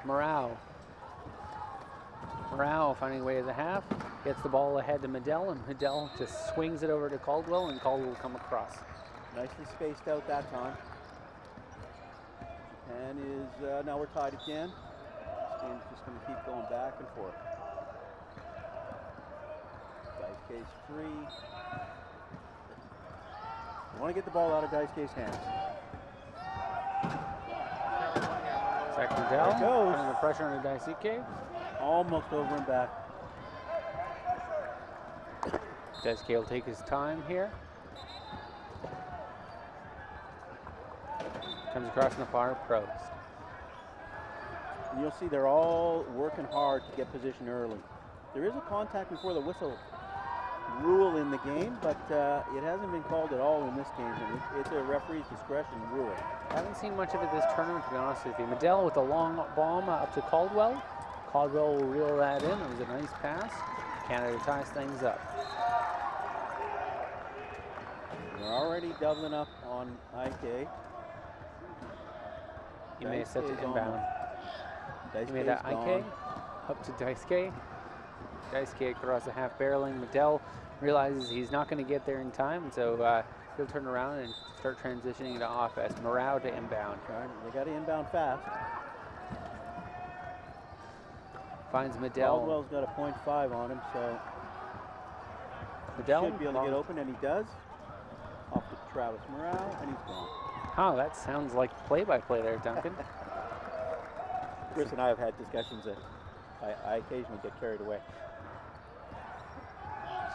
Morale finding a way to the half. Gets the ball ahead to Medell, and Medell just swings it over to Caldwell, and Caldwell will come across. Nicely spaced out that time. And now we're tied again. This game's just going to keep going back and forth. Daisuke's free. You want to get the ball out of Daisuke's hands. Zach Medell goes. putting the pressure on Daisuke. Almost over and back. Daisuke will take his time here. Comes across in the far post. And you'll see they're all working hard to get position early. There is a contact before the whistle rule in the game, but it hasn't been called at all in this game. And it's a referee's discretion rule. I haven't seen much of it this tournament, to be honest with you. Medell with a long bomb up to Caldwell. Caldwell will reel that in. It was a nice pass. Canada ties things up. They're already doubling up on IK. He may have set to inbound. He made that IK up to Daisuke. Daisuke across the half barreling. Medell realizes he's not going to get there in time, so he'll turn around and start transitioning to offense. Morale to inbound. They got to inbound fast. Finds Medell. Caldwell's got a .5 on him, so Medell should be able to get open, and he does. Off to Travis Morale, and he's gone. Oh, that sounds like play-by-play there, Duncan. Chris and I have had discussions that I occasionally get carried away.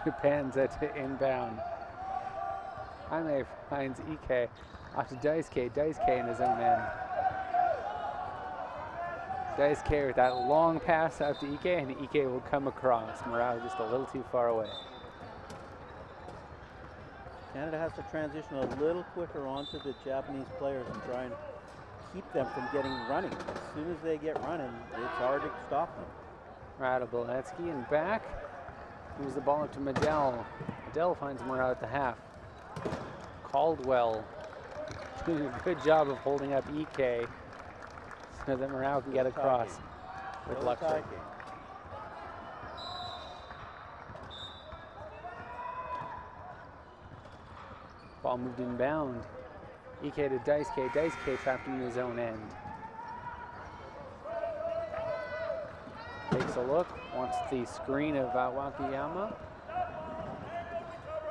Japan's at inbound. Jaime finds EK off to Daisuke. Daisuke in his own end. Daisuke with that long pass out to EK, and EK will come across. Morale just a little too far away. Canada has to transition a little quicker onto the Japanese players and try and keep them from getting running. As soon as they get running, it's hard to stop them. Radoboletsky and back. Moves the ball up to Medell. Medell finds Morale at the half. Caldwell doing a good job of holding up EK so that Morale can get across with luxury. Ball moved inbound. EK to Daisuke. Daisuke trapped in his own end. Takes a look, wants the screen of Wakayama.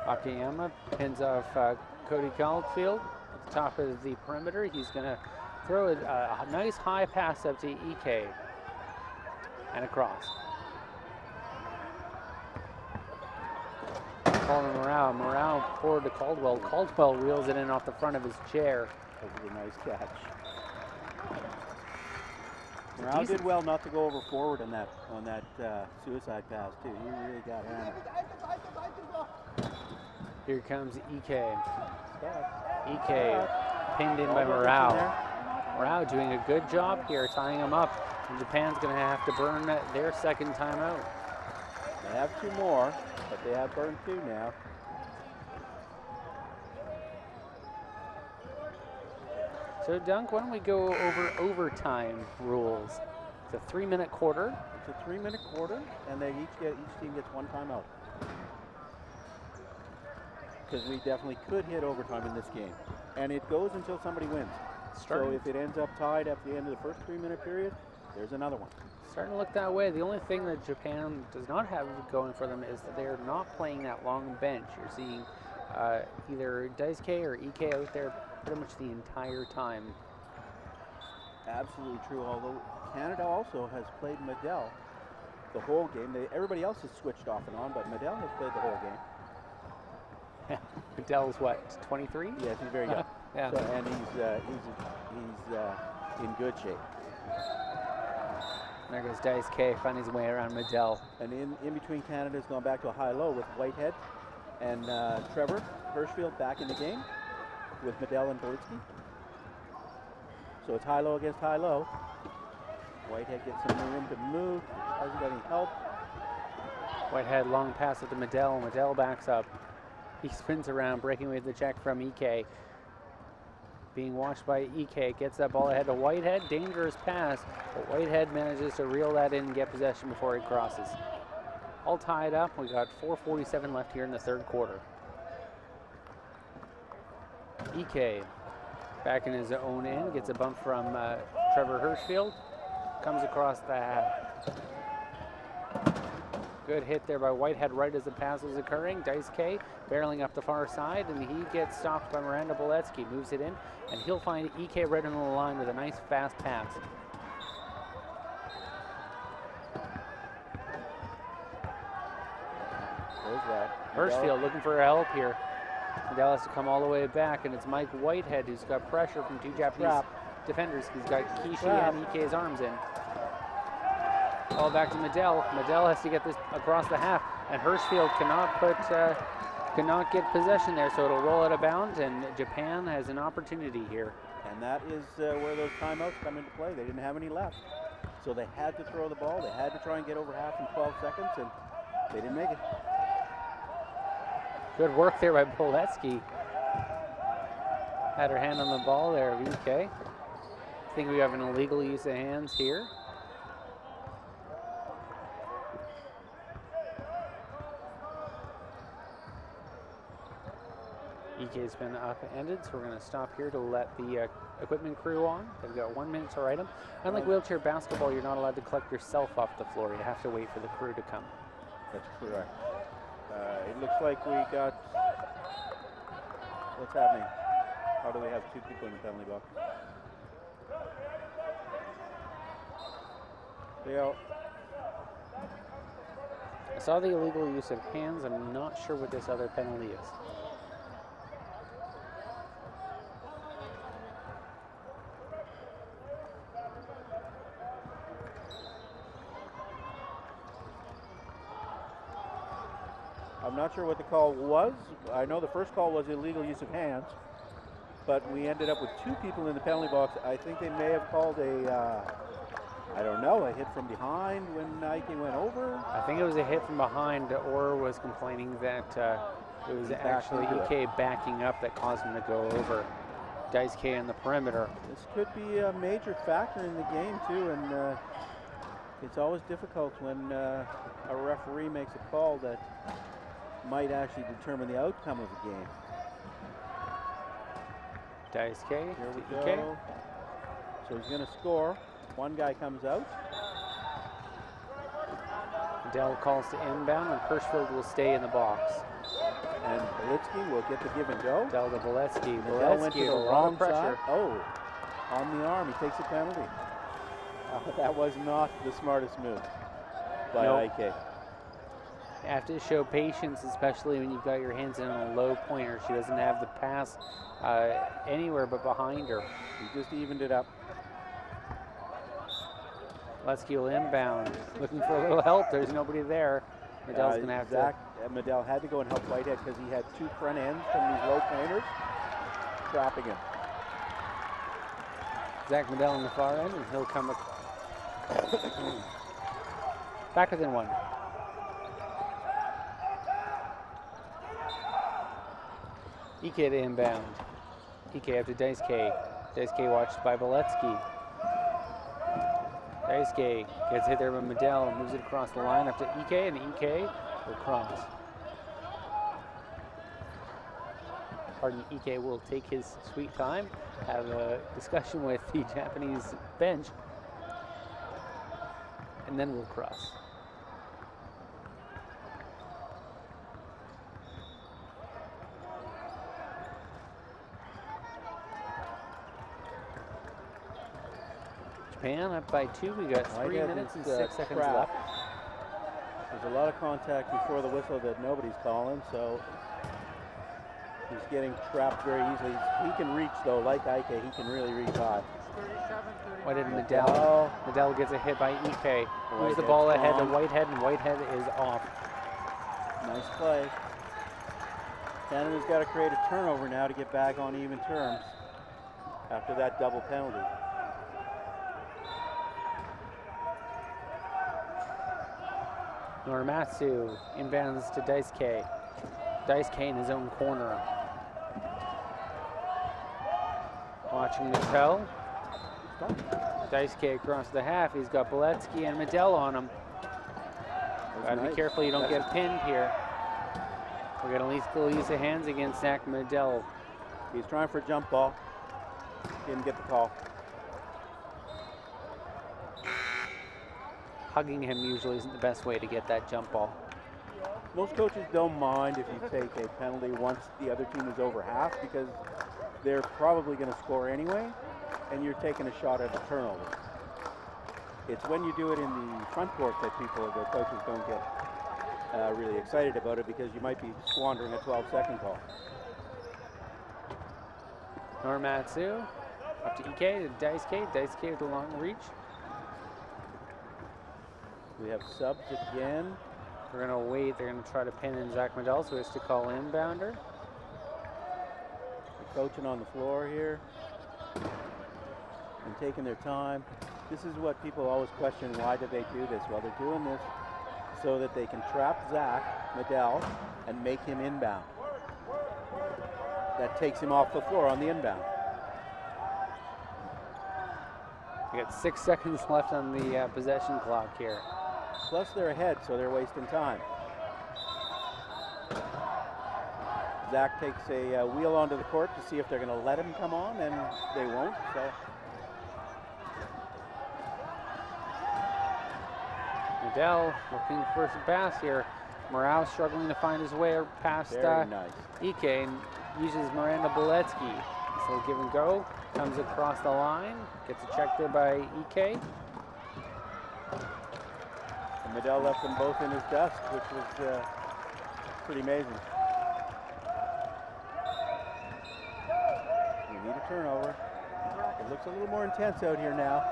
Wakayama pins off Cody Caulfield at the top of the perimeter. He's going to throw a nice high pass up to EK and across. Ball to Morale. Morale forward to Caldwell. Caldwell reels it in off the front of his chair. That was a nice catch. Morale did well not to go over forward on that suicide pass too. He really got hammered. Here comes EK. EK pinned in by Morale. Morale doing a good job here, tying him up. And Japan's going to have to burn their second timeout. They have 2 more, but they have burned 2 now. So Dunk, why don't we go over overtime rules? It's a 3-minute quarter. It's a 3-minute quarter, and each team gets 1 timeout. Because we definitely could hit overtime in this game, and it goes until somebody wins. So if it ends up tied at the end of the first 3-minute period, there's another one. Starting to look that way. The only thing that Japan does not have going for them is that they're not playing that long bench. You're seeing either Daisuke or EK out there pretty much the entire time. Absolutely true, although Canada also has played Medell the whole game. Everybody else has switched off and on, but Medell has played the whole game. Medell's what, 23? Yes, he's very young. Yeah. So, and he's in good shape. There goes Daisuke finding his way around Medell. And in between, Canada's gone back to a high-low with Whitehead and Trevor Hirschfield back in the game with Medell and Belitsky. So it's high-low against high-low. Whitehead gets some room to move. Hasn't got any help. Whitehead long pass it to Medell. Medell backs up. He spins around, breaking away the check from EK. Being watched by EK, gets that ball ahead to Whitehead. Dangerous pass, but Whitehead manages to reel that in and get possession before he crosses. All tied up. We got 4:47 left here in the third quarter. EK back in his own end, gets a bump from Trevor Hirschfield. Comes across the half. Good hit there by Whitehead right as the pass was occurring. Daisuke barreling up the far side, and he gets stopped by Miranda Boletsky. Moves it in, and he'll find EK right on the line with a nice fast pass. There's that. Hirschfield looking for help here. Medell has to come all the way back, and it's Mike Whitehead who's got pressure from 2 Japanese defenders. He's got Kishi and EK's arms in. All back to Medell. Medell has to get this across the half, and Hirschfield cannot get possession there, so it'll roll out of bounds, and Japan has an opportunity here. And that is where those timeouts come into play. They didn't have any left, so they had to throw the ball. They had to try and get over half in 12 seconds, and they didn't make it. Good work there by Boletsky. Had her hand on the ball there, EK. I think we have an illegal use of hands here. EK's been upended, so we're going to stop here to let the equipment crew on. They've got 1 minute to ride them. Unlike wheelchair basketball, you're not allowed to collect yourself off the floor. You have to wait for the crew to come. That's correct. It looks like we got... What's happening? How do we have 2 people in the penalty box? Leo. I saw the illegal use of hands. I'm not sure what this other penalty is. I'm not sure what the call was. I know the first call was illegal use of hands, but we ended up with 2 people in the penalty box. I think they may have called I don't know, a hit from behind when Nike went over. I think it was a hit from behind. Or was complaining that it was actually EK backing up that caused him to go over. Daisuke in the perimeter. This could be a major factor in the game too, and it's always difficult when a referee makes a call that might actually determine the outcome of the game. Daisuke Here we to EK. go. So he's going to score. One guy comes out. Dell calls to inbound, and Hirschfield will stay in the box. And Belitsky will get the give and go. Dell to Boletsky. Dell went to the wrong pressure. side. Oh, on the arm. He takes a penalty. That was not the smartest move by IK. You have to show patience, especially when you've got your hands in on a low pointer. She doesn't have the pass anywhere but behind her. He just evened it up. Letsky will inbound, looking for a little help. There's nobody there. Medell's going to have Zach Medell had to go and help Whitehead because he had 2 front ends from these low pointers trapping him. Zach Medell on the far end, and he'll come back within 1. Ike to inbound. Ike after Daisuke. Daisuke watched by Beletsky. Daisuke gets hit there by Medell, moves it across the line up to Ike, and Ike will cross. Pardon, Ike will take his sweet time, have a discussion with the Japanese bench, and then we'll cross. Japan up by 2. We got 3 minutes and 6 seconds left. There's a lot of contact before the whistle that nobody's calling, so he's getting trapped very easily. He can reach, though, like Ike, he can really reach high. Whitehead and Medell. Medell gets a hit by Ike. Moves the ball ahead to Whitehead, and Whitehead is off. Nice play. Canada's got to create a turnover now to get back on even terms after that double penalty. Norimatsu inbounds to Daisuke. Daisuke in his own corner. Watching Mattel. Daisuke across the half. He's got Beletsky and Medell on him. Gotta be careful you don't get pinned here. We're gonna at least go use the hands against Zach Medell. He's trying for a jump ball. Didn't get the call. Hugging him usually isn't the best way to get that jump ball. Most coaches don't mind if you take a penalty once the other team is over half because they're probably going to score anyway, and you're taking a shot at a turnover. It's when you do it in the front court that the coaches don't get really excited about it because you might be squandering a 12-second call. Norimatsu up to Ike, to Daisuke. Daisuke with the long reach. We have subs again. We're going to wait. They're going to try to pin in Zach Medell, so he has to call inbounder. They're coaching on the floor here and taking their time. This is what people always question, why do they do this? Well, they're doing this so that they can trap Zach Medell and make him inbound. That takes him off the floor on the inbound. We got 6 seconds left on the possession clock here. Plus they're ahead, so they're wasting time. Zach takes a wheel onto the court to see if they're going to let him come on, and they won't. So Medell looking for some pass here. Morale struggling to find his way past Ike and uses Miranda Beletsky. So give and go, comes across the line, gets a check there by Ike. And Medell left them both in his dust, which was pretty amazing. We need a turnover. It looks a little more intense out here now.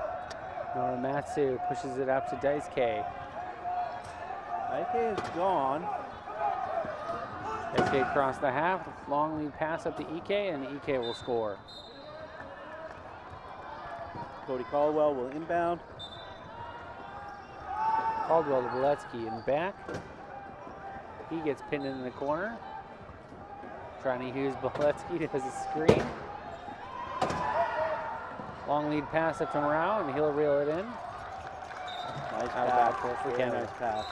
Norimatsu pushes it up to Daisuke. Ike is gone. Daisuke across the half, long lead pass up to Ike, and Ike will score. Cody Caldwell will inbound. Caldwell to Beletsky in back. He gets pinned in the corner. Trying to use Beletsky as a screen. Long lead pass up to Morale, and he'll reel it in. Nice pass pass. for Canada. Nice pass.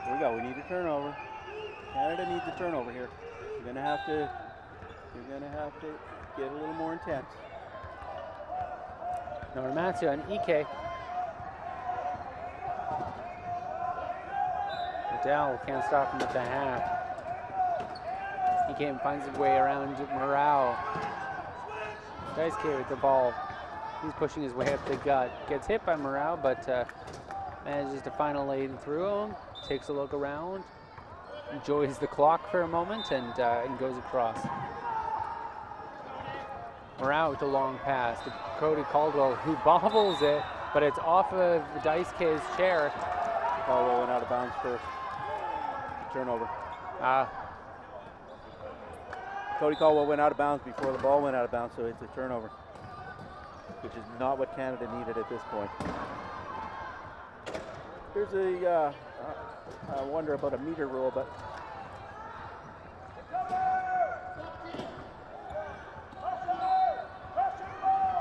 Here we go. We need a turnover. Canada needs a turnover here. You're gonna have to get a little more intense. Norimatsu and Ike. Medell can't stop him at the half. Ike finds his way around Morale. Daisuke with the ball. He's pushing his way up the gut. Gets hit by Morale, but manages to find a lane through him. takes a look around, enjoys the clock for a moment, and goes across. Morale with the long pass to Cody Caldwell, who bobbles it, but it's off of Daisuke's chair. Caldwell went out of bounds first. Turnover. Cody Caldwell went out of bounds before the ball went out of bounds, so it's a turnover, which is not what Canada needed at this point. There's I wonder about a meter rule, but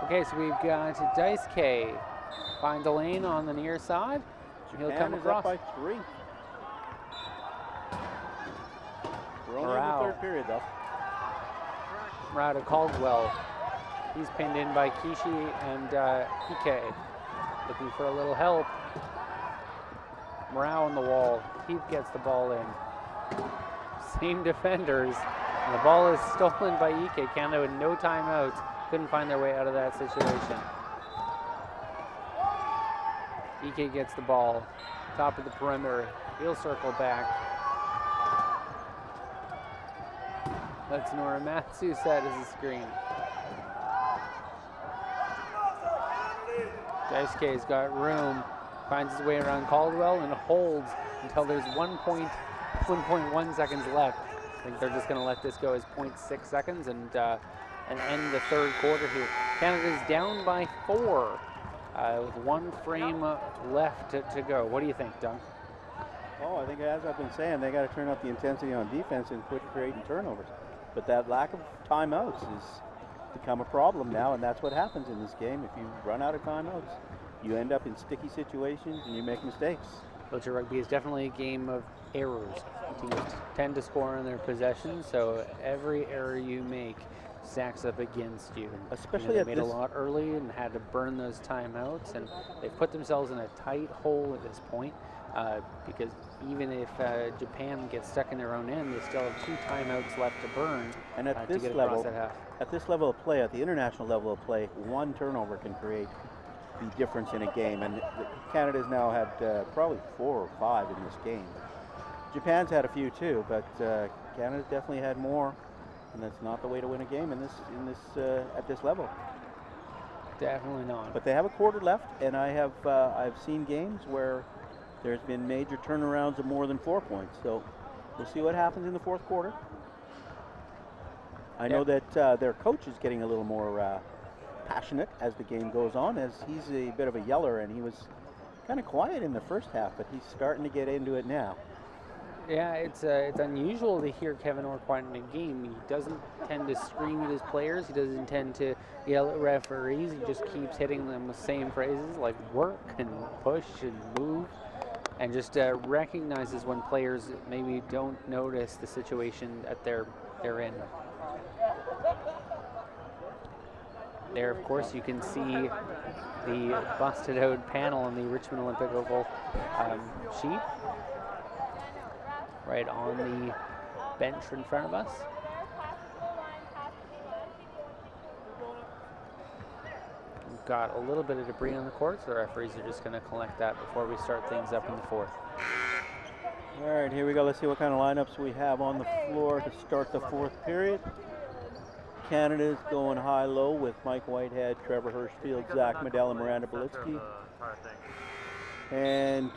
okay, so we've got Daisuke find the lane on the near side. He'll come across. Up by 3. We're only in the third period, though. Morale to Caldwell. He's pinned in by Kishi and Ike. Looking for a little help. Morale on the wall. He gets the ball in. Same defenders. And the ball is stolen by Ike. Canada with no timeouts. Couldn't find their way out of that situation. Ike gets the ball. Top of the perimeter. He'll circle back. That's Norimatsu set as a screen. Daisuke's got room. Finds his way around Caldwell and holds until there's 1.1 seconds left. I think they're just going to let this go as 0.6 seconds and end the third quarter here. Canada's down by 4 with 1 frame left to go. What do you think, Doug? Oh, I think as I've been saying, they got to turn up the intensity on defense and quit creating turnovers. But that lack of timeouts has become a problem now, and that's what happens in this game. If you run out of timeouts, you end up in sticky situations and you make mistakes. Culture rugby is definitely a game of errors. Teams tend to score on their possession, so every error you make stacks up against you. Especially they made a lot early and had to burn those timeouts, and they've put themselves in a tight hole at this point because even if Japan gets stuck in their own end, they still have 2 timeouts left to burn and at to this get level, across that half. At this level of play, at the international level of play, 1 turnover can create the difference in a game, and Canada's now had probably 4 or 5 in this game. Japan's had a few too, but Canada's definitely had more, and that's not the way to win a game at this level. Definitely not. But they have a quarter left, and I've seen games where there's been major turnarounds of more than 4 points. So we'll see what happens in the fourth quarter. I know that their coach is getting a little more passionate as the game goes on, as he's a bit of a yeller, and he was kind of quiet in the first half, but he's starting to get into it now. Yeah, it's unusual to hear Kevin Orr quiet in a game. He doesn't tend to scream at his players. He doesn't tend to yell at referees. He just keeps hitting them with same phrases like work and push and move, and just recognizes when players maybe don't notice the situation that they're in. There, of course, you can see the busted out panel on the Richmond Olympic Oval sheet right on the bench in front of us. We've got a little bit of debris on the court, so the referees are just going to collect that before we start things up in the fourth. All right, here we go. Let's see what kind of lineups we have on the floor to start the fourth period. Canada's going high-low with Mike Whitehead, Trevor Hirschfield, Zach Medell, and Miranda Belitsky. And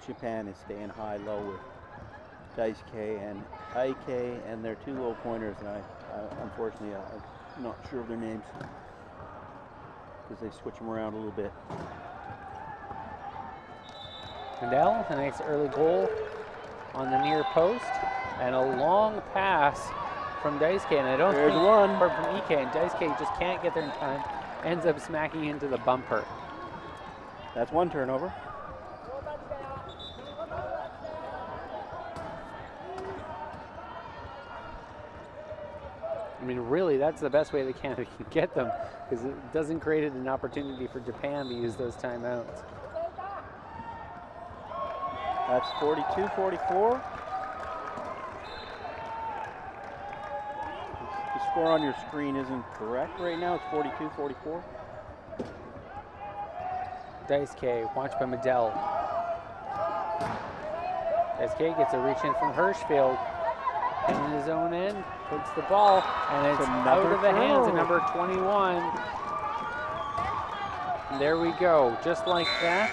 Japan is staying high-low with Daisuke and Ike and their 2 low pointers, and unfortunately I'm not sure of their names because they switch them around a little bit. Medell, a nice early goal on the near post, and a long pass from Daisuke, and I don't There's think one. Or from Ike, and Daisuke just can't get there in time, ends up smacking into the bumper. That's 1 turnover. I mean, really, that's the best way that Canada can get them, because it doesn't create an opportunity for Japan to use those timeouts. That's 42-44. The score on your screen isn't correct right now. It's 42-44. Daisuke, watched by Medell. SK gets a reach in from Hirschfield. In his own end, puts the ball, and it's out of the hands of number 21. And there we go. Just like that,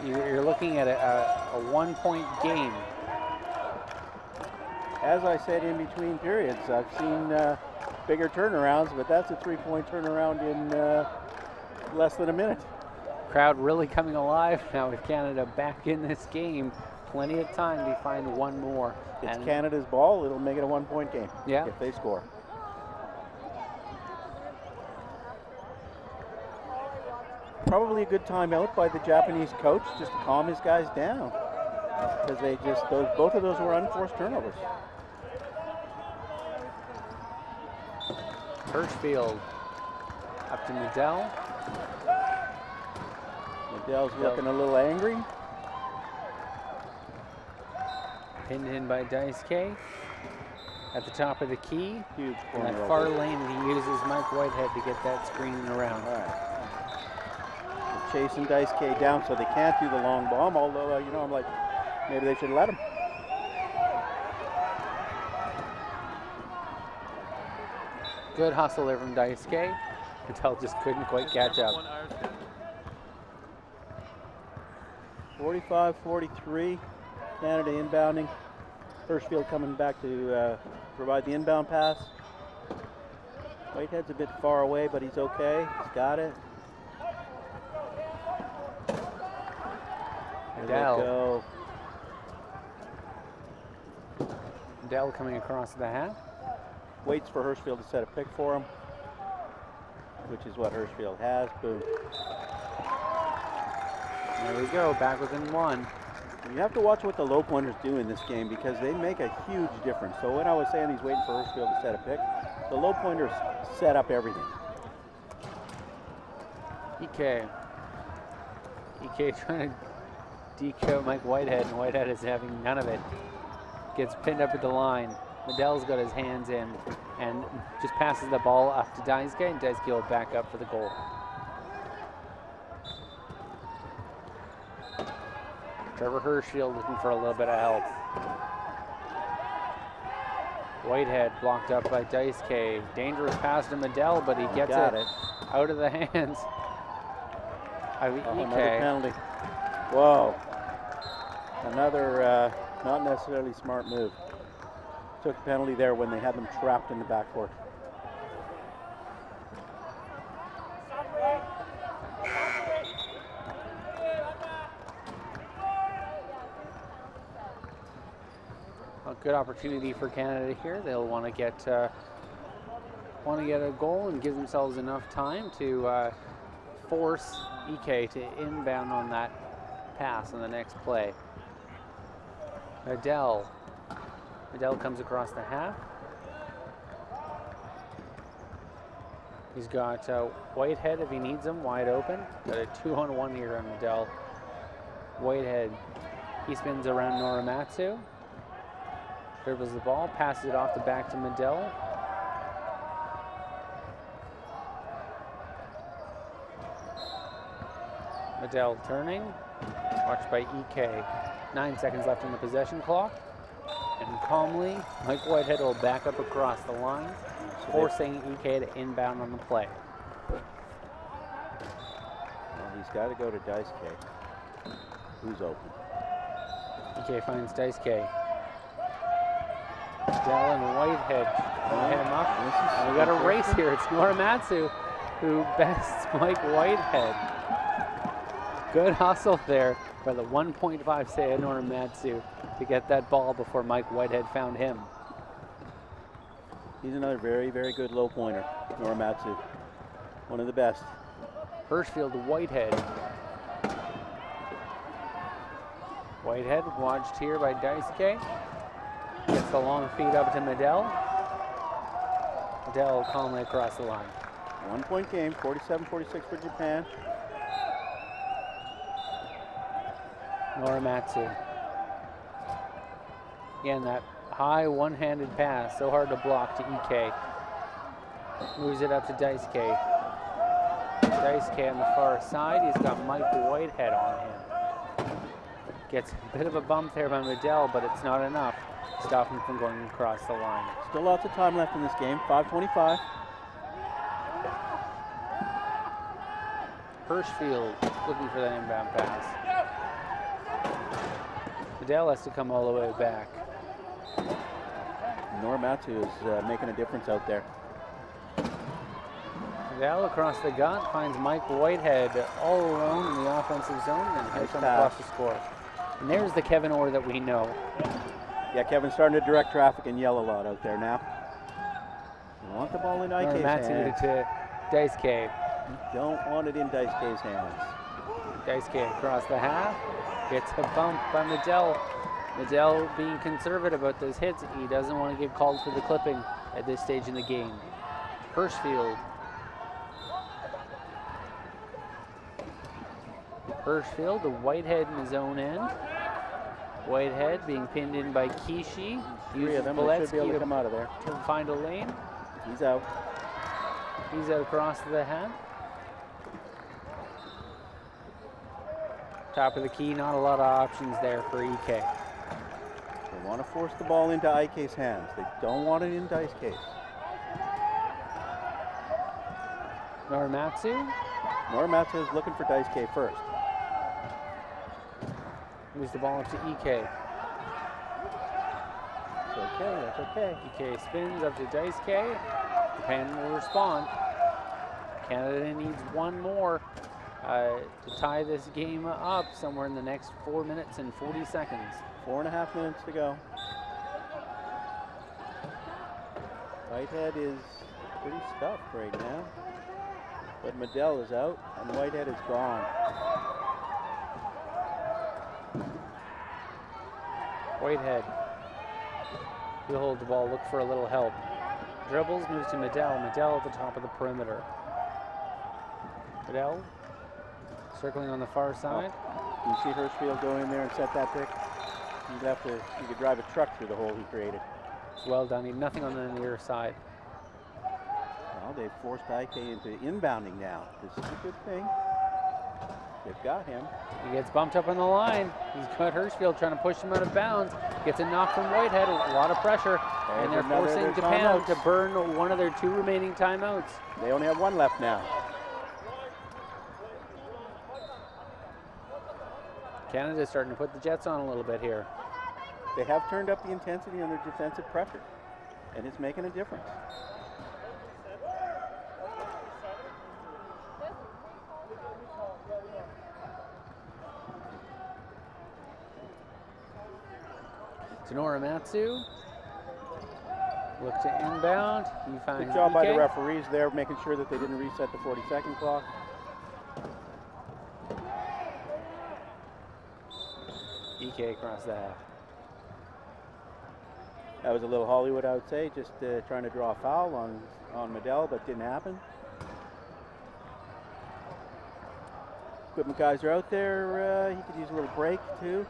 you're looking at a 1-point game. As I said in between periods, I've seen bigger turnarounds, but that's a 3-point turnaround in less than a minute. Crowd really coming alive now with Canada back in this game. Plenty of time to find one more. It's Canada's ball. It'll make it a 1-point game if they score. Probably a good timeout by the Japanese coach just to calm his guys down, because they just both of those were unforced turnovers. Hirschfield up to Medell. Medell's looking a little angry. Pinned in by Daisuke at the top of the key. Huge in corner. that far lane, he uses Mike Whitehead to get that screening around. All right. They're chasing Daisuke down, so they can't do the long bomb, although, you know, I'm like, maybe they should let him. Good hustle there from Daisuke. Patel just couldn't quite catch up. 45-43. Canada inbounding. Hirschfield coming back to provide the inbound pass. Whitehead's a bit far away, but he's okay. He's got it. Medell. Medell coming across the half. Waits for Hirschfield to set a pick for him, which is what Hirschfield has. Boom. There we go, back within one. You have to watch what the low pointers do in this game, because they make a huge difference. So when I was saying he's waiting for Hirschfield to set a pick, the low pointers set up everything. EK trying to DQ out Mike Whitehead, and Whitehead is having none of it. Gets pinned up at the line. Medell's got his hands in and just passes the ball up to Daisuke, and Daisuke will back up for the goal. Trevor Hirschfield looking for a little bit of help. Whitehead blocked up by Daisuke. Dangerous pass to Medell, but he gets it out of the hands of EK. Another penalty. Whoa. Another not necessarily smart move. Took a penalty there when they had them trapped in the backcourt. A good opportunity for Canada here. They'll want to get a goal and give themselves enough time to force EK to inbound on that pass on the next play. Medell comes across the half. He's got Whitehead if he needs him wide open. Got a 2-on-1 here on Medell. Whitehead, he spins around Norimatsu. Dribbles the ball, passes it off the back to Medell. Medell turning, watched by EK. 9 seconds left on the possession clock. And calmly, Mike Whitehead will back up across the line, forcing EK to inbound on the play. Well, he's got to go to Daisuke, who's open. EK finds Daisuke. Medell and Whitehead hit him up. And we got a race here. It's Norimatsu who bests Mike Whitehead. Good hustle there by the 1.5 Seiya Norimatsu to get that ball before Mike Whitehead found him. He's another very, very good low pointer, Norimatsu. One of the best. Hirschfield to Whitehead. Whitehead watched here by Daisuke. Gets the long feed up to Medell. Medell calmly across the line. 1 point game, 47-46 for Japan. Norimatsu. Again, that high one-handed pass, so hard to block to EK. Moves it up to Daisuke. Daisuke on the far side, he's got Mike Whitehead on him. Gets a bit of a bump there by Medell, but it's not enough to stop him from going across the line. Still lots of time left in this game, 5:25. Hirschfield looking for that inbound pass. Medell has to come all the way back. Norimatsu is making a difference out there. Medell across the gut finds Mike Whitehead all alone in the offensive zone and heads Nice on pass. across the score. And there's the Kevin Orr that we know. Yeah, Kevin's starting to direct traffic and yell a lot out there now. You want the ball in IK's Norimatsu hands. to Daisuke. You don't want it in Daisuke's hands. Daisuke across the half. Gets a bump by Medell. Medell being conservative about those hits. He doesn't want to get called for the clipping at this stage in the game. Hirschfield. Hirschfield to Whitehead in his own end. Whitehead being pinned in by Kishi. Three Uses of them they should be able to Boletsky come out of there. to find a lane. He's out. He's out across the half. Top of the key, not a lot of options there for EK. They want to force the ball into IK's hands. They don't want it in Daisuke's. Norimatsu Norimatsu is looking for Daisuke first. moves the ball up to EK. It's okay, that's okay. EK spins up to Daisuke. Japan will respond. Canada needs one more to tie this game up somewhere in the next 4 minutes and 40 seconds. 4.5 minutes to go. Whitehead is pretty stuffed right now. But Medell is out and Whitehead is gone. Whitehead. He'll hold the ball, look for a little help. Dribbles, moves to Medell. Medell at the top of the perimeter. Medell circling on the far side. You see Hirschfield go in there and set that pick? You could drive a truck through the hole he created. It's well done. He had nothing on the near side. Well, they've forced IK into inbounding now. This is a good thing. They've got him. He gets bumped up on the line. He's got Hirschfield trying to push him out of bounds. Gets a knock from Whitehead. A lot of pressure. And they're another forcing of their Japan timeouts. to burn one of their 2 remaining timeouts. They only have one left now. Canada's starting to put the Jets on a little bit here. They have turned up the intensity on their defensive pressure, and it's making a difference. Norimatsu. Look to inbound. He finds Good job by the EK. referees there, making sure that they didn't reset the 40-second clock. EK across the half. That was a little Hollywood, I would say, just trying to draw a foul on Medell, but didn't happen. Equipment guys are out there. He could use a little break, too.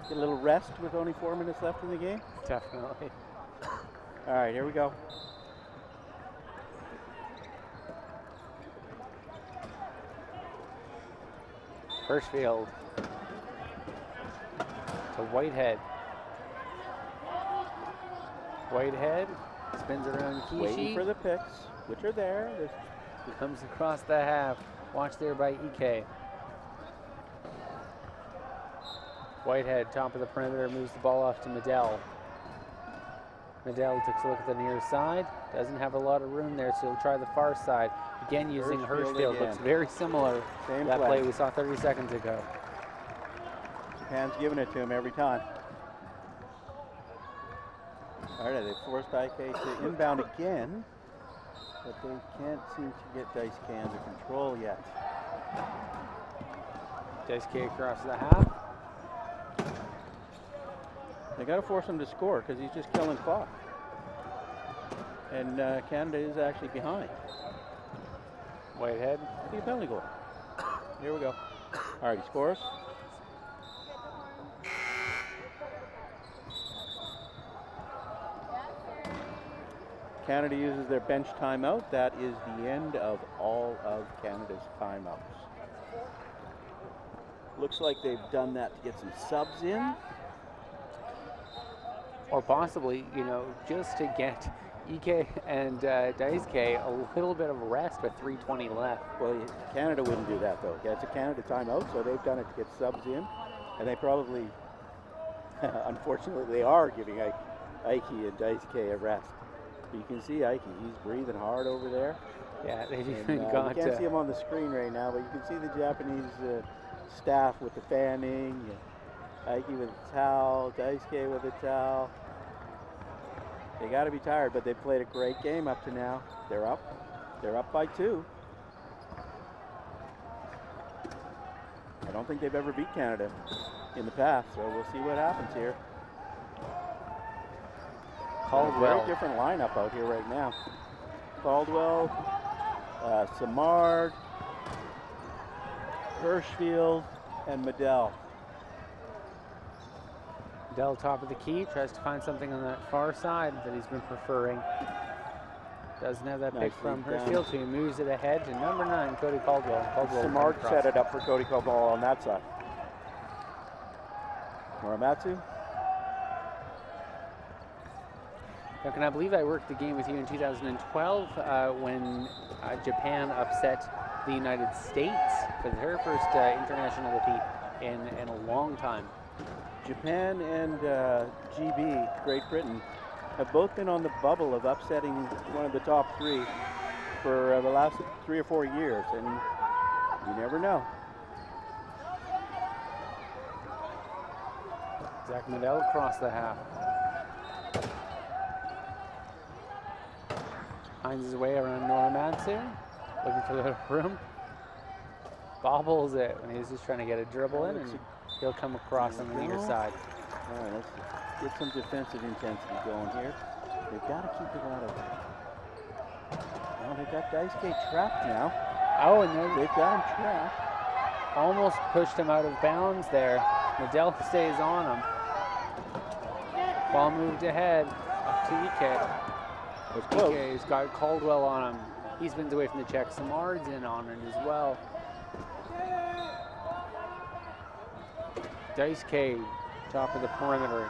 Get a little rest with only 4 minutes left in the game. Definitely. All right, here we go. Hirschfield to Whitehead. Whitehead spins it around Waiting for Kishi. the picks, which are there. Comes across the half. Watched there by EK. Whitehead, top of the perimeter, moves the ball off to Medell. Medell takes a look at the near side. Doesn't have a lot of room there, so he'll try the far side. Again, using Hirschfield. again. Looks very similar Same to that play. play we saw 30 seconds ago. Japan's giving it to him every time. All right, they forced IK to inbound again, but they can't seem to get Daisuke under control yet. Daisuke across the half. They got to force him to score because he's just killing clock. And Canada is actually behind. Whitehead. I think a penalty goal. Here we go. All right, he scores. Canada uses their bench timeout. That is the end of all of Canada's timeouts. Looks like they've done that to get some subs in. Or possibly, you know, just to get Ike and Daisuke a little bit of rest with 3:20 left. Well, Canada wouldn't do that, though. It's a Canada timeout, so they've done it to get subs in. And they probably, unfortunately, they are giving Ike and Daisuke a rest. But you can see Ike, he's breathing hard over there. Yeah, they've And, even got... you can't see him on the screen right now, but you can see the Japanese staff with the fanning. Ike with a towel, Daisuke with a towel. They got to be tired, but they've played a great game up to now. They're up. They're up by 2. I don't think they've ever beat Canada in the past, so we'll see what happens here. Caldwell. Very different lineup out here right now. Caldwell, Samard, Hirschfield, and Medell. Dell top of the key, tries to find something on that far side that he's been preferring. Doesn't have that pick from Hirschfield, so he moves it ahead to number 9, Cody Caldwell. Samard set it up for Cody Caldwell on that side. Muramatsu. Duncan, I believe I worked the game with you in 2012 when Japan upset the United States for their first international defeat in a long time. Japan and GB, Great Britain, have both been on the bubble of upsetting one of the top 3 for the last 3 or 4 years, and you never know. Zach Medell across the half. Finds his way around Norimatsu, looking for the room. Bobbles it when he's just trying to get a dribble in, and he'll come across on the near side. All right, let's get some defensive intensity going here. They've got to keep it out of it. Well, they've got Daisuke trapped now. Oh, and They've got him trapped. almost pushed him out of bounds there. Medell stays on him. Ball moved ahead up to Ike. It's close. Ike's got Caldwell on him. He spins away from the check. Samard's in on it as well. Daisuke, top of the perimeter.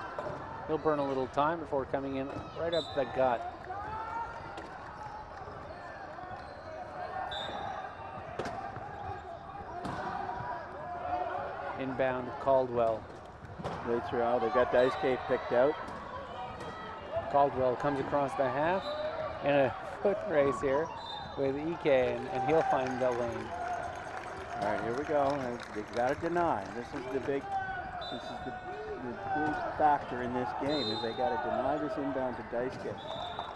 He'll burn a little time before coming in right up the gut. Inbound Caldwell. Right through out. They've got Daisuke picked out. Caldwell comes across the half in a foot race here with Ike, and he'll find the lane. All right, here we go. And they've got to deny. This is the big factor in this game is they got to deny this inbound to Daisuke.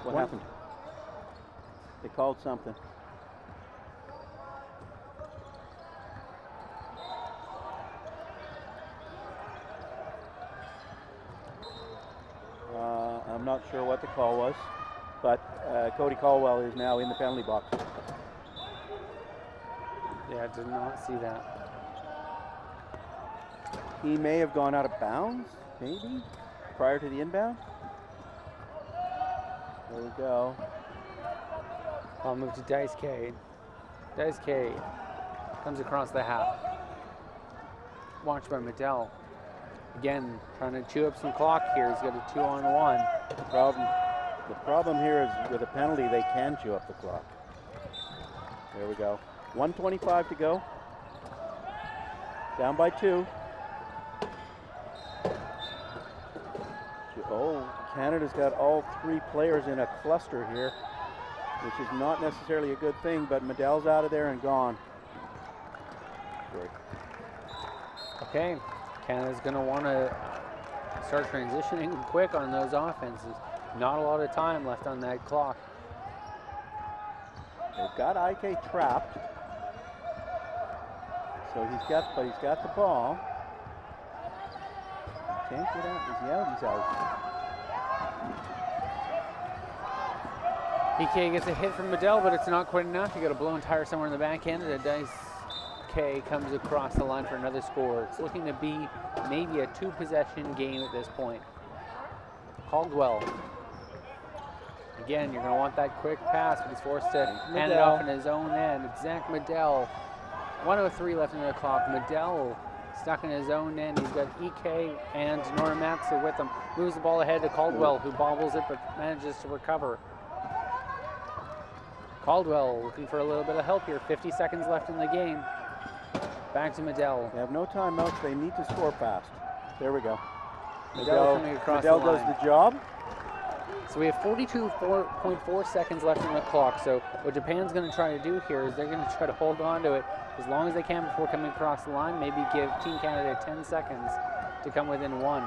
What happened? They called something. I'm not sure what the call was, but Cody Caldwell is now in the penalty box. Yeah, I did not see that. He may have gone out of bounds, maybe, prior to the inbound. There we go. I'll move to Daisuke. Daisuke comes across the half. Watched by Medell. Again, trying to chew up some clock here. He's got a 2-on-1. The problem here is with a penalty, they can chew up the clock. There we go. 1:25 to go. Down by 2. Oh, Canada's got all 3 players in a cluster here, which is not necessarily a good thing, but Medell's out of there and gone. Great. Okay, Canada's going to want to start transitioning quick on those offenses. Not a lot of time left on that clock. They've got Ike trapped. So he's got the ball. He can't get out. Is he out? He's out. Ike gets a hit from Medell, but it's not quite enough. You got a blown tire somewhere in the backhand, and a Daisuke comes across the line for another score. It's looking to be maybe a 2-possession game at this point. Caldwell. Again, you're going to want that quick pass, but he's forced to hand it off in his own end. It's Zach Medell. 1:03 left in the clock. Medell stuck in his own end. He's got EK and Norimatsu with him. Moves the ball ahead to Caldwell, who bobbles it but manages to recover. Caldwell looking for a little bit of help here. 50 seconds left in the game. Back to Medell. They have no timeouts. They need to score fast. There we go. Medell coming across Medell the does line. the job. So we have 42.4 seconds left in the clock. So what Japan's going to try to do here is they're going to try to hold on to it as long as they can before coming across the line. Maybe give Team Canada 10 seconds to come within one.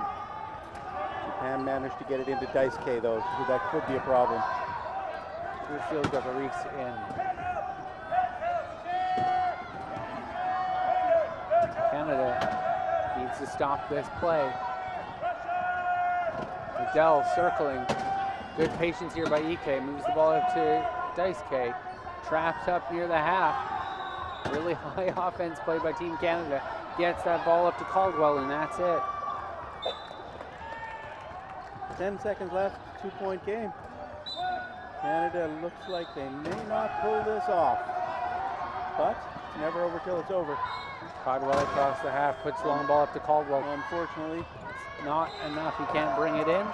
Japan managed to get it into Dice K though, so that could be a problem. Good field goal for Reeks in. Canada needs to stop this play. Medell circling. Good patience here by EK. Moves the ball up to Dice K. Trapped up near the half. Really high offense played by Team Canada. Gets that ball up to Caldwell, and that's it. 10 seconds left, 2-point game. Canada looks like they may not pull this off, but it's never over till it's over. Caldwell across the half, puts the long ball up to Caldwell. Unfortunately, it's not enough. He can't bring it in.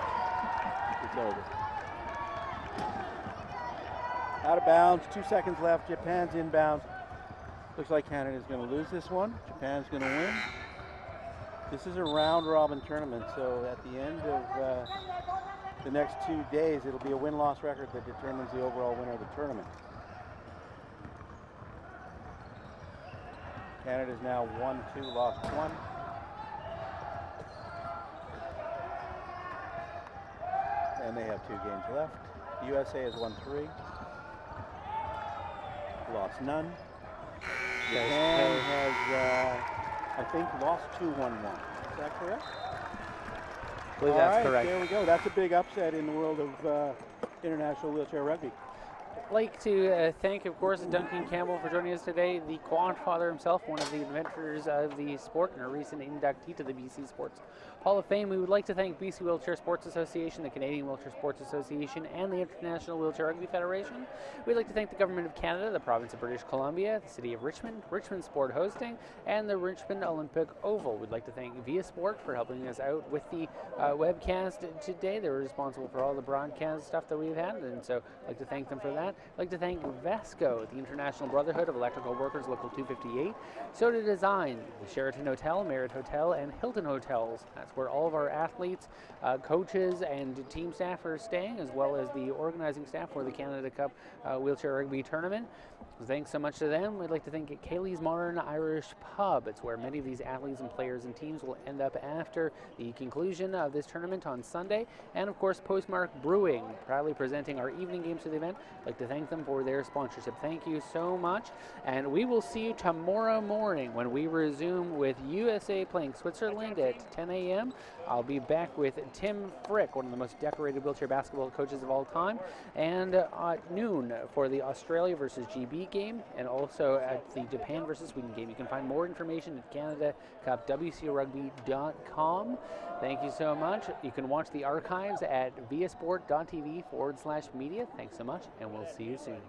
It's over. Out of bounds, 2 seconds left. Japan's inbounds. Looks like Canada's going to lose this one. Japan's going to win. This is a round-robin tournament, so at the end of the next 2 days, it'll be a win-loss record that determines the overall winner of the tournament. Canada's now 1-2, lost 1. And they have 2 games left. The USA has won 3. Lost none. Japan has, I think, lost 2, won 1. Is that correct? I believe that's correct. There we go. That's a big upset in the world of international wheelchair rugby. I'd like to thank, of course, Duncan Campbell for joining us today, the quad father himself, one of the inventors of the sport and a recent inductee to the BC Sports Hall of Fame. We would like to thank BC Wheelchair Sports Association, the Canadian Wheelchair Sports Association, and the International Wheelchair Rugby Federation. We'd like to thank the Government of Canada, the Province of British Columbia, the City of Richmond, Richmond Sport Hosting, and the Richmond Olympic Oval. We'd like to thank Via Sport for helping us out with the webcast today. They were responsible for all the broadcast stuff that we've had, and so I'd like to thank them for that. I'd like to thank VESCO, the International Brotherhood of Electrical Workers, Local 258, Soda Design, the Sheraton Hotel, Marriott Hotel, and Hilton Hotels. That's where all of our athletes, coaches, and team staff are staying, as well as the organizing staff for the Canada Cup Wheelchair Rugby Tournament. Thanks so much to them. We'd like to thank Kaylee's Modern Irish Pub. It's where many of these athletes and players and teams will end up after the conclusion of this tournament on Sunday. And of course, Postmark Brewing, proudly presenting our evening games to the event. I'd like to thank them for their sponsorship. Thank you so much. And we will see you tomorrow morning when we resume with USA playing Switzerland at 10 a.m. I'll be back with Tim Frick, one of the most decorated wheelchair basketball coaches of all time, and at noon for the Australia versus GB game, and also at the Japan versus Sweden game. You can find more information at CanadaCupWCRugby.com. Thank you so much. You can watch the archives at viasport.tv/media. Thanks so much, and we'll see you soon.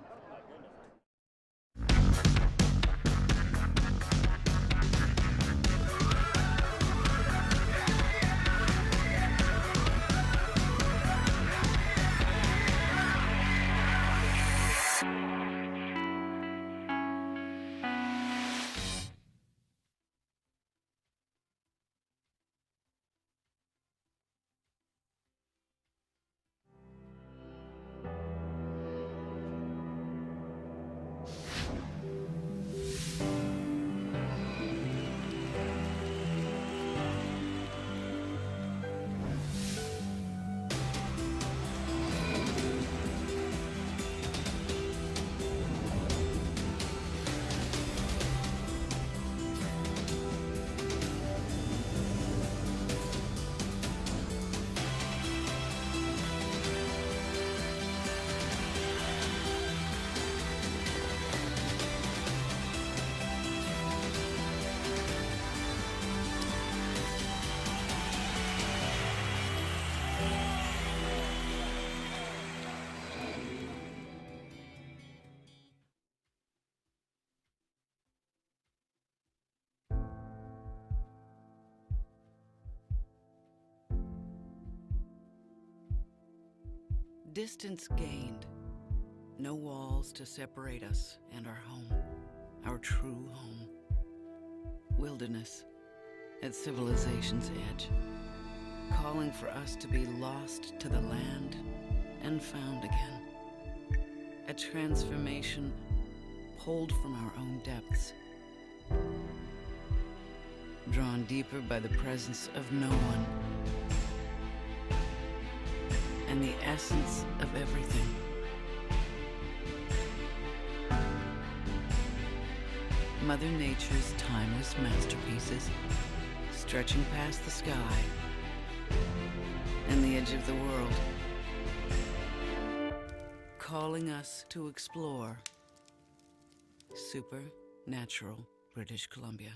Distance gained. No walls to separate us and our home, our true home. Wilderness at civilization's edge, calling for us to be lost to the land and found again. A transformation pulled from our own depths, drawn deeper by the presence of no one and the essence of everything. Mother Nature's timeless masterpieces, stretching past the sky and the edge of the world, calling us to explore supernatural British Columbia.